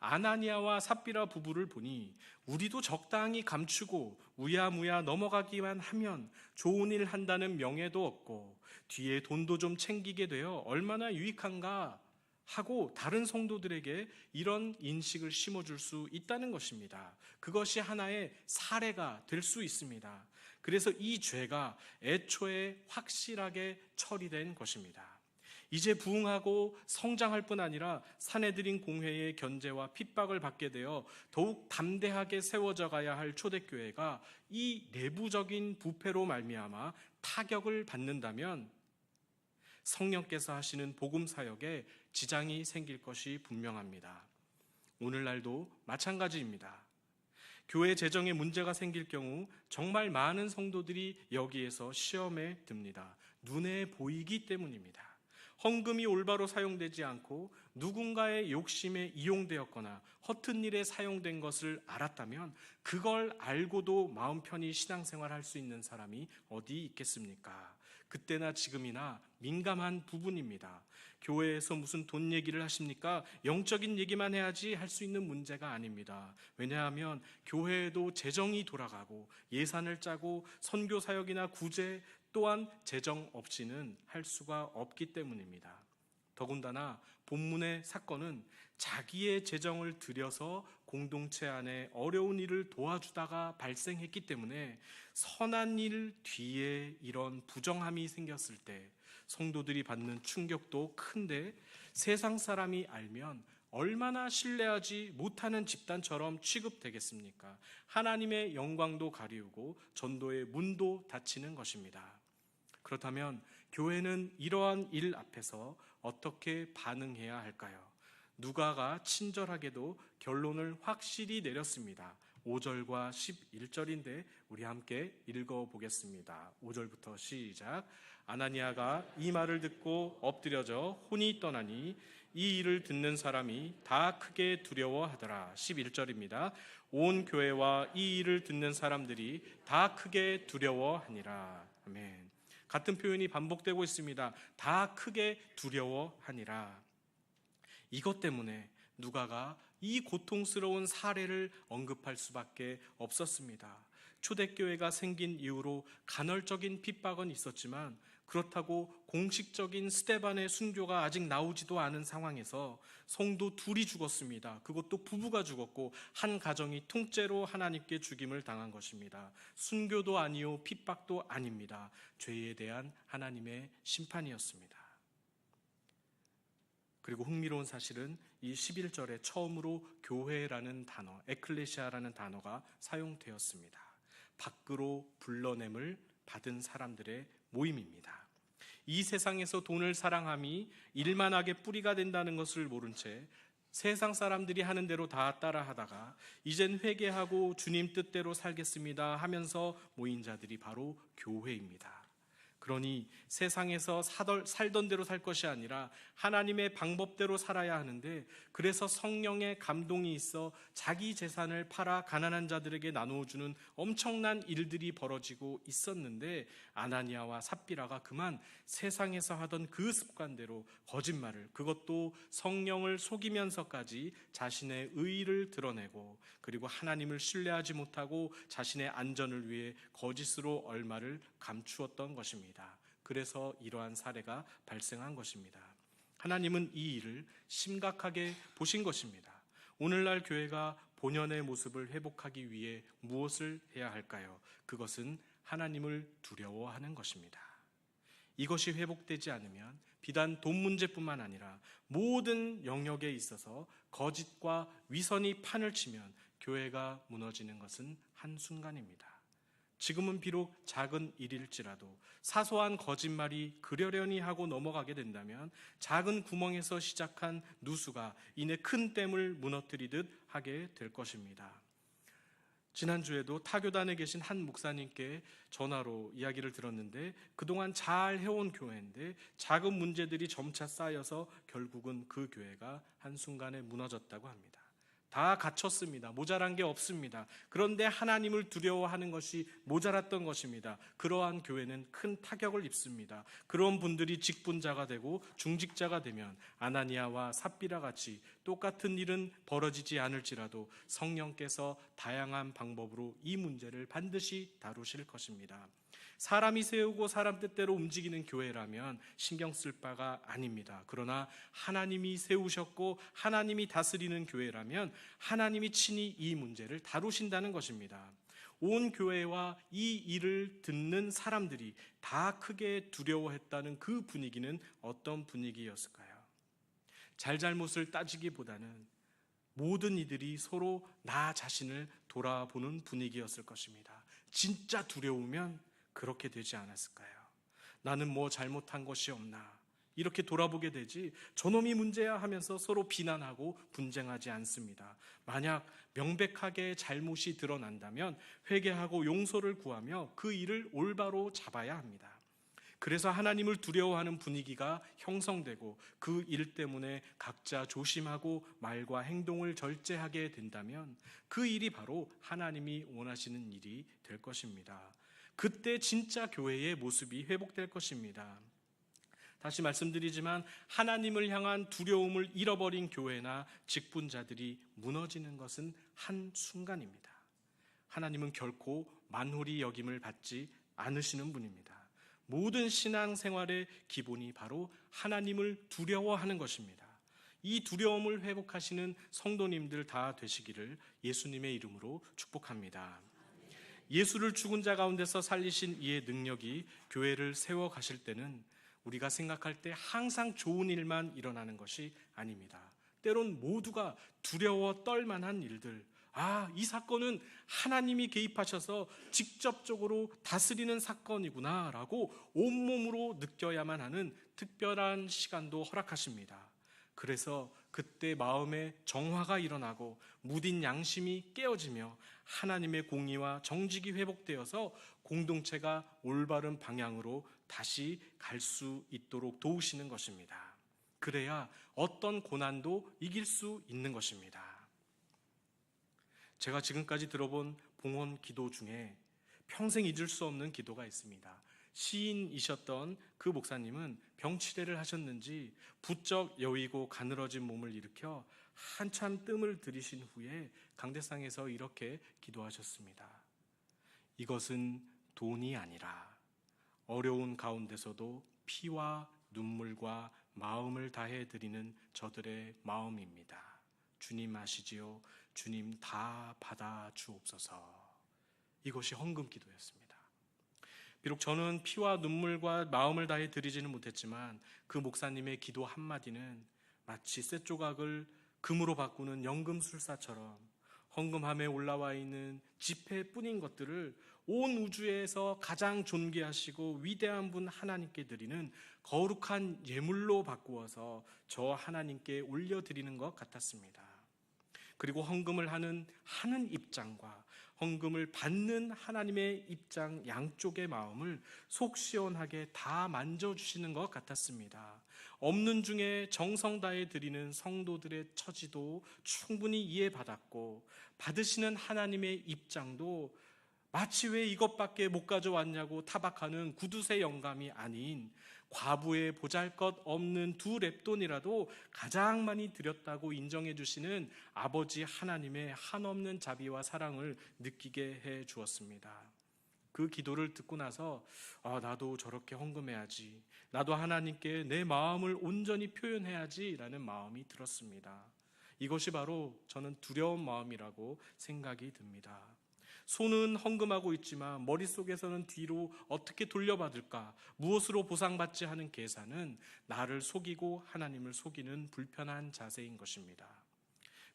아나니아와 삽비라 부부를 보니 우리도 적당히 감추고 우야무야 넘어가기만 하면 좋은 일 한다는 명예도 없고 뒤에 돈도 좀 챙기게 되어 얼마나 유익한가 하고 다른 성도들에게 이런 인식을 심어줄 수 있다는 것입니다. 그것이 하나의 사례가 될 수 있습니다. 그래서 이 죄가 애초에 확실하게 처리된 것입니다. 이제 부흥하고 성장할 뿐 아니라 사내들인 공회의 견제와 핍박을 받게 되어 더욱 담대하게 세워져 가야 할 초대교회가 이 내부적인 부패로 말미암아 타격을 받는다면 성령께서 하시는 복음 사역에 지장이 생길 것이 분명합니다. 오늘날도 마찬가지입니다. 교회 재정에 문제가 생길 경우 정말 많은 성도들이 여기에서 시험에 듭니다. 눈에 보이기 때문입니다. 헌금이 올바로 사용되지 않고 누군가의 욕심에 이용되었거나 허튼 일에 사용된 것을 알았다면 그걸 알고도 마음 편히 신앙생활할 수 있는 사람이 어디 있겠습니까? 그때나 지금이나 민감한 부분입니다. 교회에서 무슨 돈 얘기를 하십니까? 영적인 얘기만 해야지 할 수 있는 문제가 아닙니다. 왜냐하면 교회에도 재정이 돌아가고 예산을 짜고 선교 사역이나 구제 또한 재정 없이는 할 수가 없기 때문입니다. 더군다나 본문의 사건은 자기의 재정을 들여서 공동체 안에 어려운 일을 도와주다가 발생했기 때문에 선한 일 뒤에 이런 부정함이 생겼을 때 성도들이 받는 충격도 큰데 세상 사람이 알면 얼마나 신뢰하지 못하는 집단처럼 취급되겠습니까? 하나님의 영광도 가리우고 전도의 문도 닫히는 것입니다. 그렇다면 교회는 이러한 일 앞에서 어떻게 반응해야 할까요? 누가가 친절하게도 결론을 확실히 내렸습니다. 5절과 11절인데 우리 함께 읽어보겠습니다. 5절부터 시작. 아나니아가 이 말을 듣고 엎드려져 혼이 떠나니 이 일을 듣는 사람이 다 크게 두려워하더라. 11절입니다. 온 교회와 이 일을 듣는 사람들이 다 크게 두려워하니라. 아멘. 같은 표현이 반복되고 있습니다. 다 크게 두려워하니라. 이것 때문에 누가가 이 고통스러운 사례를 언급할 수밖에 없었습니다. 초대교회가 생긴 이후로 간헐적인 핍박은 있었지만 그렇다고 공식적인 스데반의 순교가 아직 나오지도 않은 상황에서 성도 둘이 죽었습니다. 그것도 부부가 죽었고 한 가정이 통째로 하나님께 죽임을 당한 것입니다. 순교도 아니요 핍박도 아닙니다. 죄에 대한 하나님의 심판이었습니다. 그리고 흥미로운 사실은 이 11절에 처음으로 교회라는 단어, 에클레시아라는 단어가 사용되었습니다. 밖으로 불러냄을 받은 사람들의 모임입니다. 이 세상에서 돈을 사랑함이 일만하게 뿌리가 된다는 것을 모른 채 세상 사람들이 하는 대로 다 따라하다가 이젠 회개하고 주님 뜻대로 살겠습니다 하면서 모인 자들이 바로 교회입니다. 그러니 세상에서 살던 대로 살 것이 아니라 하나님의 방법대로 살아야 하는데, 그래서 성령의 감동이 있어 자기 재산을 팔아 가난한 자들에게 나누어주는 엄청난 일들이 벌어지고 있었는데, 아나니아와 삽비라가 그만 세상에서 하던 그 습관대로 거짓말을, 그것도 성령을 속이면서까지 자신의 의의를 드러내고, 그리고 하나님을 신뢰하지 못하고 자신의 안전을 위해 거짓으로 얼마를 감추었던 것입니다. 그래서 이러한 사례가 발생한 것입니다. 하나님은 이 일을 심각하게 보신 것입니다. 오늘날 교회가 본연의 모습을 회복하기 위해 무엇을 해야 할까요? 그것은 하나님을 두려워하는 것입니다. 이것이 회복되지 않으면 비단 돈 문제뿐만 아니라 모든 영역에 있어서 거짓과 위선이 판을 치면 교회가 무너지는 것은 한순간입니다. 지금은 비록 작은 일일지라도 사소한 거짓말이 그러려니 하고 넘어가게 된다면 작은 구멍에서 시작한 누수가 이내 큰 댐을 무너뜨리듯 하게 될 것입니다. 지난주에도 타교단에 계신 한 목사님께 전화로 이야기를 들었는데, 그동안 잘 해온 교회인데 작은 문제들이 점차 쌓여서 결국은 그 교회가 한순간에 무너졌다고 합니다. 다 갖췄습니다. 모자란 게 없습니다. 그런데 하나님을 두려워하는 것이 모자랐던 것입니다. 그러한 교회는 큰 타격을 입습니다. 그런 분들이 직분자가 되고 중직자가 되면 아나니아와 삽비라 같이 똑같은 일은 벌어지지 않을지라도 성령께서 다양한 방법으로 이 문제를 반드시 다루실 것입니다. 사람이 세우고 사람 뜻대로 움직이는 교회라면 신경 쓸 바가 아닙니다. 그러나 하나님이 세우셨고 하나님이 다스리는 교회라면 하나님이 친히 이 문제를 다루신다는 것입니다. 온 교회와 이 일을 듣는 사람들이 다 크게 두려워했다는 그 분위기는 어떤 분위기였을까요? 잘잘못을 따지기보다는 모든 이들이 서로 나 자신을 돌아보는 분위기였을 것입니다. 진짜 두려우면 그렇게 되지 않았을까요? 나는 뭐 잘못한 것이 없나? 이렇게 돌아보게 되지, 저놈이 문제야 하면서 서로 비난하고 분쟁하지 않습니다. 만약 명백하게 잘못이 드러난다면 회개하고 용서를 구하며 그 일을 올바로 잡아야 합니다. 그래서 하나님을 두려워하는 분위기가 형성되고 그 일 때문에 각자 조심하고 말과 행동을 절제하게 된다면 그 일이 바로 하나님이 원하시는 일이 될 것입니다. 그때 진짜 교회의 모습이 회복될 것입니다. 다시 말씀드리지만 하나님을 향한 두려움을 잃어버린 교회나 직분자들이 무너지는 것은 한순간입니다. 하나님은 결코 만홀히 여김을 받지 않으시는 분입니다. 모든 신앙생활의 기본이 바로 하나님을 두려워하는 것입니다. 이 두려움을 회복하시는 성도님들 다 되시기를 예수님의 이름으로 축복합니다. 예수를 죽은 자 가운데서 살리신 이의 능력이 교회를 세워 가실 때는 우리가 생각할 때 항상 좋은 일만 일어나는 것이 아닙니다. 때론 모두가 두려워 떨만한 일들, 이 사건은 하나님이 개입하셔서 직접적으로 다스리는 사건이구나 라고 온몸으로 느껴야만 하는 특별한 시간도 허락하십니다. 그래서 그때 마음에 정화가 일어나고 무딘 양심이 깨어지며 하나님의 공의와 정직이 회복되어서 공동체가 올바른 방향으로 다시 갈 수 있도록 도우시는 것입니다. 그래야 어떤 고난도 이길 수 있는 것입니다. 제가 지금까지 들어본 봉헌 기도 중에 평생 잊을 수 없는 기도가 있습니다. 시인이셨던 그 목사님은 병치레를 하셨는지 부쩍 여위고 가늘어진 몸을 일으켜 한참 뜸을 들이신 후에 강대상에서 이렇게 기도하셨습니다. 이것은 돈이 아니라 어려운 가운데서도 피와 눈물과 마음을 다해 드리는 저들의 마음입니다. 주님 아시지요? 주님 다 받아 주옵소서. 이것이 헌금 기도였습니다. 비록 저는 피와 눈물과 마음을 다해 드리지는 못했지만 그 목사님의 기도 한마디는 마치 쇳조각을 금으로 바꾸는 연금술사처럼 헌금함에 올라와 있는 지폐뿐인 것들을 온 우주에서 가장 존귀하시고 위대한 분 하나님께 드리는 거룩한 예물로 바꾸어서 저 하나님께 올려드리는 것 같았습니다. 그리고 헌금을 하는 입장과 헌금을 받는 하나님의 입장 양쪽의 마음을 속 시원하게 다 만져주시는 것 같았습니다. 없는 중에 정성 다해 드리는 성도들의 처지도 충분히 이해받았고, 받으시는 하나님의 입장도 마치 왜 이것밖에 못 가져왔냐고 타박하는 구두쇠 영감이 아닌 과부의 보잘것없는 2렙돈이라도 가장 많이 드렸다고 인정해 주시는 아버지 하나님의 한없는 자비와 사랑을 느끼게 해 주었습니다. 그 기도를 듣고 나서 나도 저렇게 헌금해야지, 나도 하나님께 내 마음을 온전히 표현해야지 라는 마음이 들었습니다. 이것이 바로 저는 두려운 마음이라고 생각이 듭니다. 손은 헌금하고 있지만 머릿속에서는 뒤로 어떻게 돌려받을까, 무엇으로 보상받지 하는 계산은 나를 속이고 하나님을 속이는 불편한 자세인 것입니다.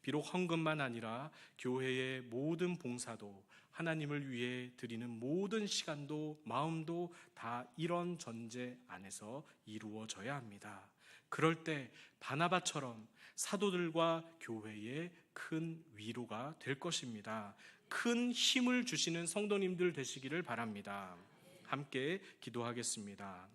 비록 헌금만 아니라 교회의 모든 봉사도, 하나님을 위해 드리는 모든 시간도 마음도 다 이런 전제 안에서 이루어져야 합니다. 그럴 때 바나바처럼 사도들과 교회에 큰 위로가 될 것입니다. 큰 힘을 주시는 성도님들 되시기를 바랍니다. 함께 기도하겠습니다.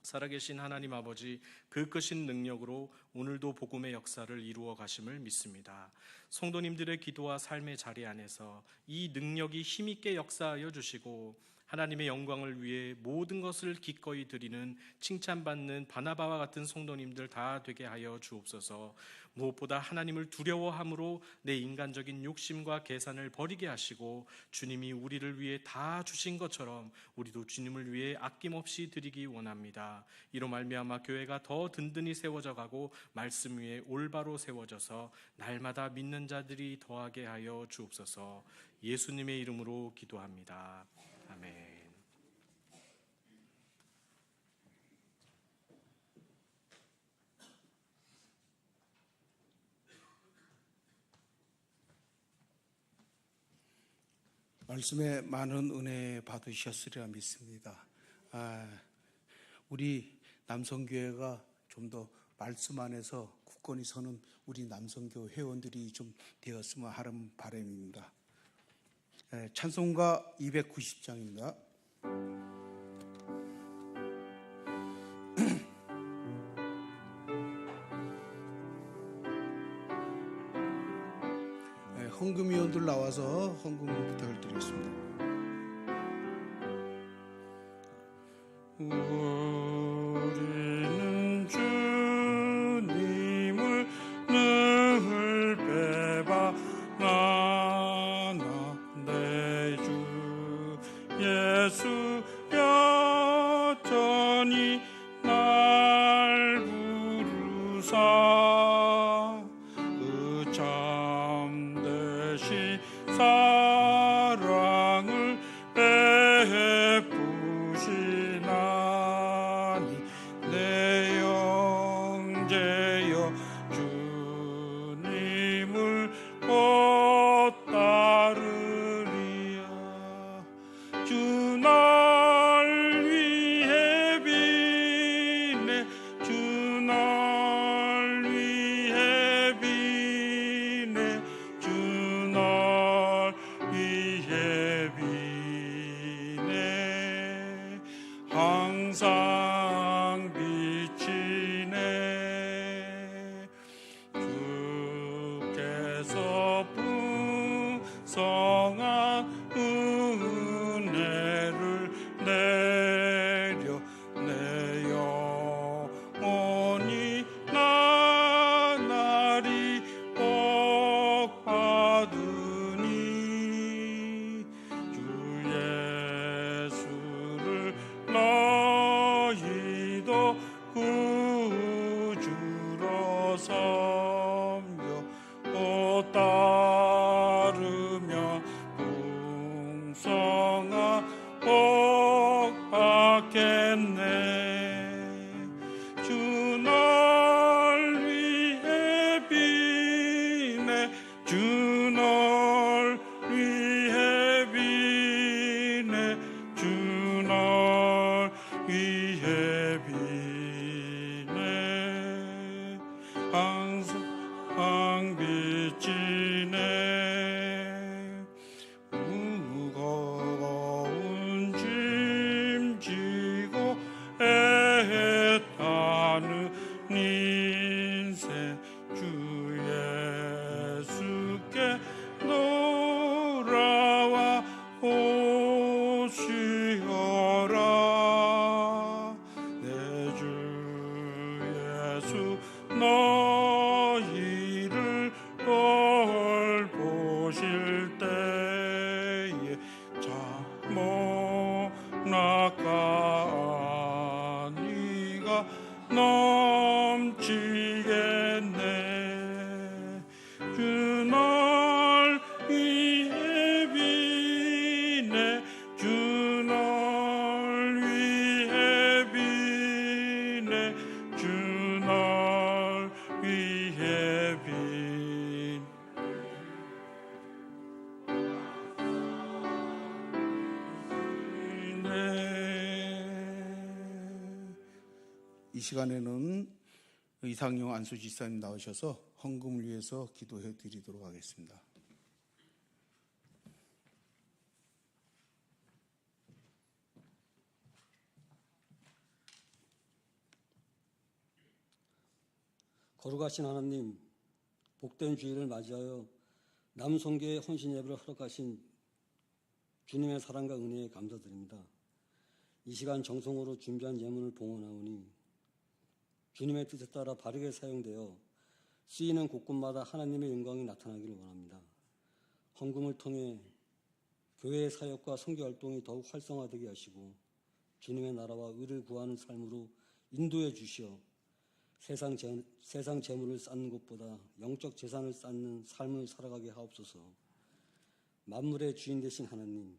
살아계신 하나님 아버지, 그 크신 능력으로 오늘도 복음의 역사를 이루어 가심을 믿습니다. 성도님들의 기도와 삶의 자리 안에서 이 능력이 힘있게 역사하여 주시고 하나님의 영광을 위해 모든 것을 기꺼이 드리는 칭찬받는 바나바와 같은 성도님들 다 되게 하여 주옵소서. 무엇보다 하나님을 두려워함으로 내 인간적인 욕심과 계산을 버리게 하시고 주님이 우리를 위해 다 주신 것처럼 우리도 주님을 위해 아낌없이 드리기 원합니다. 이로 말미암아 교회가 더 든든히 세워져 가고 말씀 위에 올바로 세워져서 날마다 믿는 자들이 더하게 하여 주옵소서. 예수님의 이름으로 기도합니다. 아멘. 말씀에 많은 은혜 받으셨으리라 믿습니다. 우리 남성교회가 좀 더 말씀 안에서 굳건히 서는 우리 남성교 회원들이 좀 되었으면 하는 바람입니다. 찬송가 290장입니다. 헌금위원들 나와서 헌금 부탁을 드리겠습니다. 우리는 주님을 늘 뵈봐 나나 내 주 예수 여전히 날 부르사 그 참되신 사랑을 베푸시나니 내 형제여 주님을 곧 따르리야. 주 날 위해 비네 주 날 위해 비네 주 날 위해 비네 항상 비치네. 주께서 풍성한 은혜를 내려 내 영혼이 나날이 복 받으니 주 예수를 널 위해 비네 주 널 위해 비네 항상 비치네 무거운 짐 지고 애타는 인생 주 예수께 돌아와 오시어라 내 주 예수 너희를 돌보실 때에 자모나가 네가 넘치겠네 주 널 위해 비네 주 널 위해 비네 주 널 위해 비네 이 시간에는 이상용 안수지사님 나오셔서 헌금을 위해서 기도해 드리도록 하겠습니다. 거룩하신 하나님, 복된 주일을 맞이하여 남성교회 헌신 예배를 허락하신 주님의 사랑과 은혜에 감사드립니다. 이 시간 정성으로 준비한 예물을 봉헌하오니 주님의 뜻에 따라 바르게 사용되어 쓰이는 곳곳마다 하나님의 영광이 나타나기를 원합니다. 헌금을 통해 교회의 사역과 선교활동이 더욱 활성화되게 하시고 주님의 나라와 의를 구하는 삶으로 인도해 주시어 세상 재물을 쌓는 것보다 영적 재산을 쌓는 삶을 살아가게 하옵소서. 만물의 주인 되신 하나님,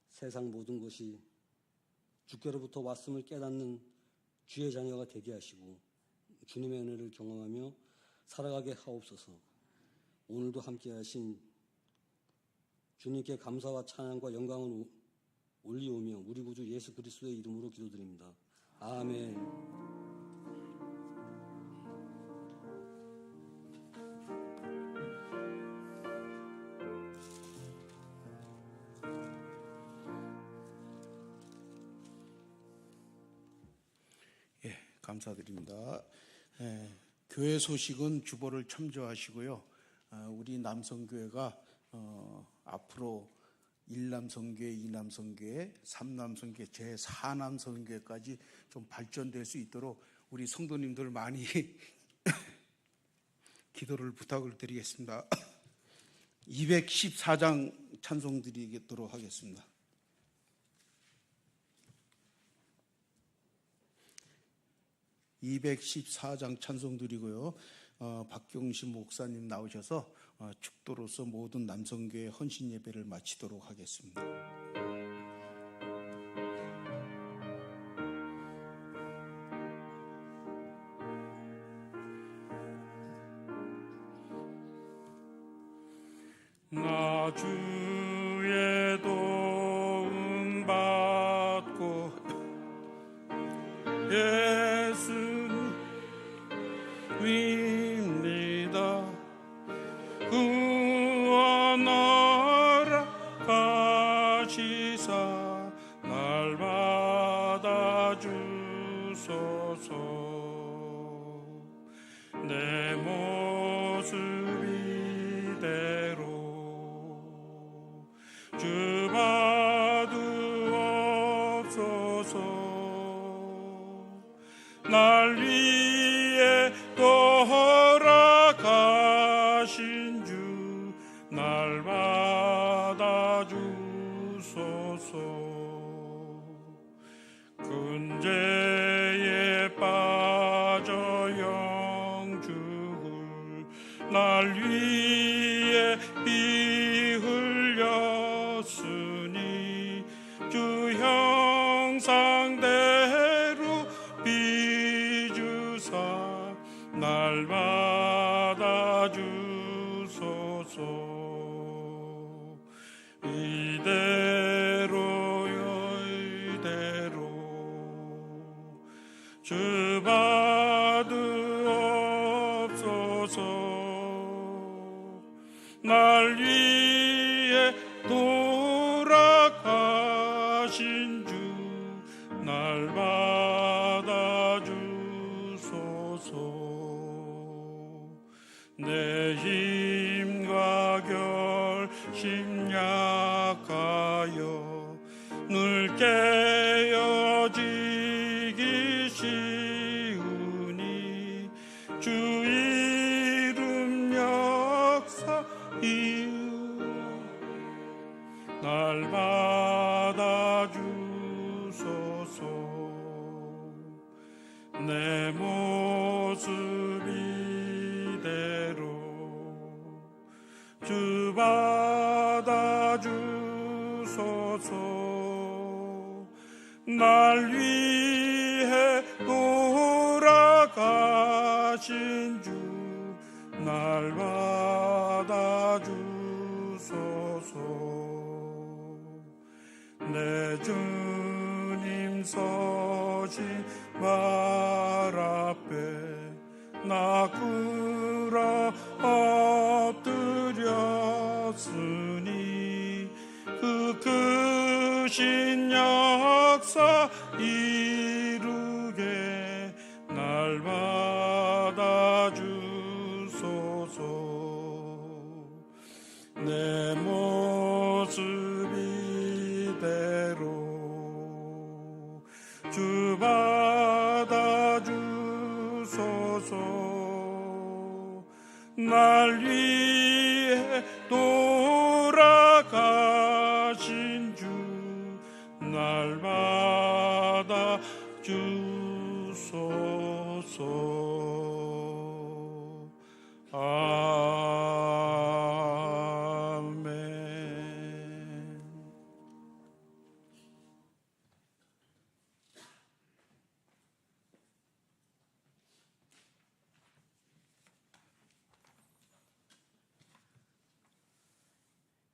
세상 모든 것이 주께로부터 왔음을 깨닫는 주의 자녀가 되게 하시고 주님의 은혜를 경험하며 살아가게 하옵소서. 오늘도 함께 하신 주님께 감사와 찬양과 영광을 올리오며 우리 구주 예수 그리스도의 이름으로 기도드립니다. 아멘. 감사드립니다. 교회 소식은 주보를 참조하시고요. 우리 남성교회가 앞으로 1남성교회, 2남성교회, 3남성교회, 제4남성교회까지 좀 발전될 수 있도록 우리 성도님들 많이 기도를 부탁을 드리겠습니다. 214장 찬송 드리도록 하겠습니다. (214장) 찬송 드리고요. 박경신 목사님 나오셔서 축도로서 모든 남성교회 헌신 예배를 마치도록 하겠습니다. 나 주의 도움 받고 예수님입니다. 구원하라 가시사 날 받아주소서. 내 모습 이대로 주 봐두옵소서. 날 위해 돌아가신 주 날 받아주소서. 큰 죄에 빠져 영죽을 날 위해 피 흘렸으니 주 형상대로 비주사 날 받아주소서. 이대로요 이대로 주 받으옵소서. 날 위해 돌아가신 주 날 받아주소서. 내 힘과 결심 약하여 늘 깨어지기 쉬우니 주 이름 역사이여 날 받아주소서. 내 모습 이대로 주 받아주소서. 날 위해 돌아가신 주 날 받아주소서. 내 주님 서신 말 앞에 나 꿇어 엎드렸으니 그 크신 역사 이루게 날 받아주소서. 내 모습 이대로 주 받아주소서. 날 위해 돌아가신 주 날 받아주소서. 아멘.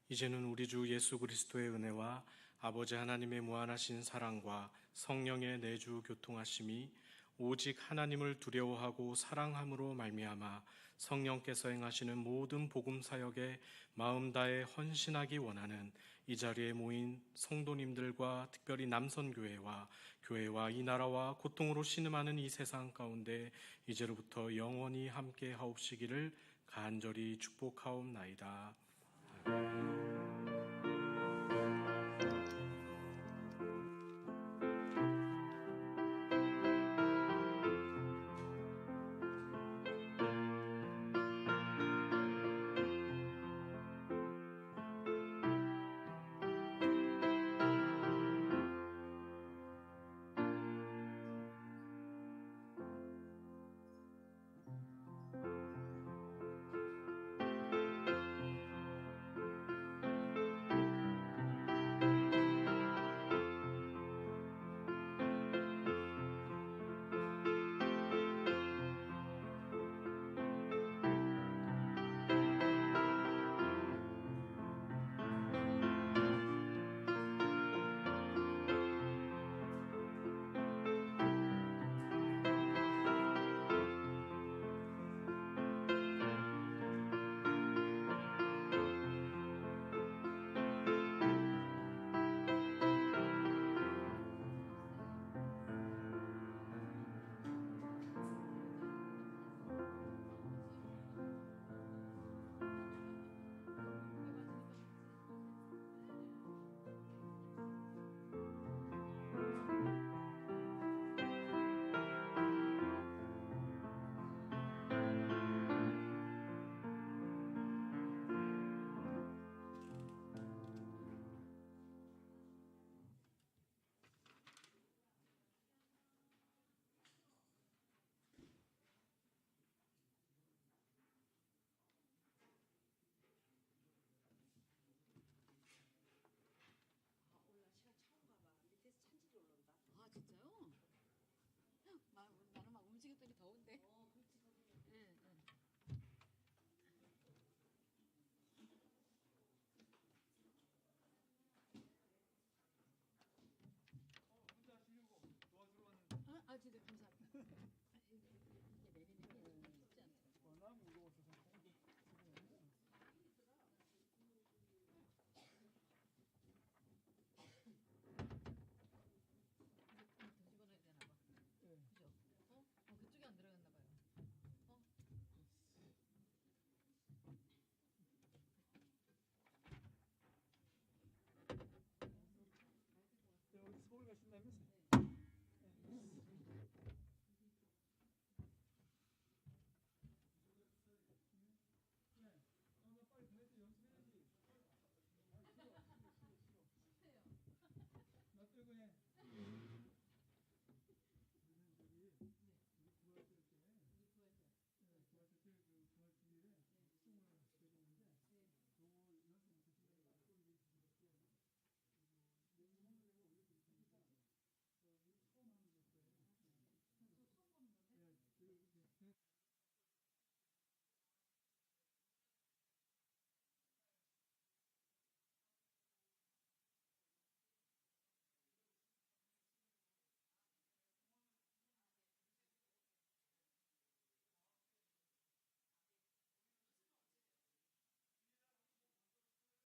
이제는 우리 주 예수 그리스도의 은혜와 아버지 하나님의 무한하신 사랑과 성령의 내주 교통하심이 오직 하나님을 두려워하고 사랑함으로 말미암아 성령께서 행하시는 모든 복음 사역에 마음 다해 헌신하기 원하는 이 자리에 모인 성도님들과 특별히 남선교회와 교회와 이 나라와 고통으로 신음하는 이 세상 가운데 이제로부터 영원히 함께 하옵시기를 간절히 축복하옵나이다.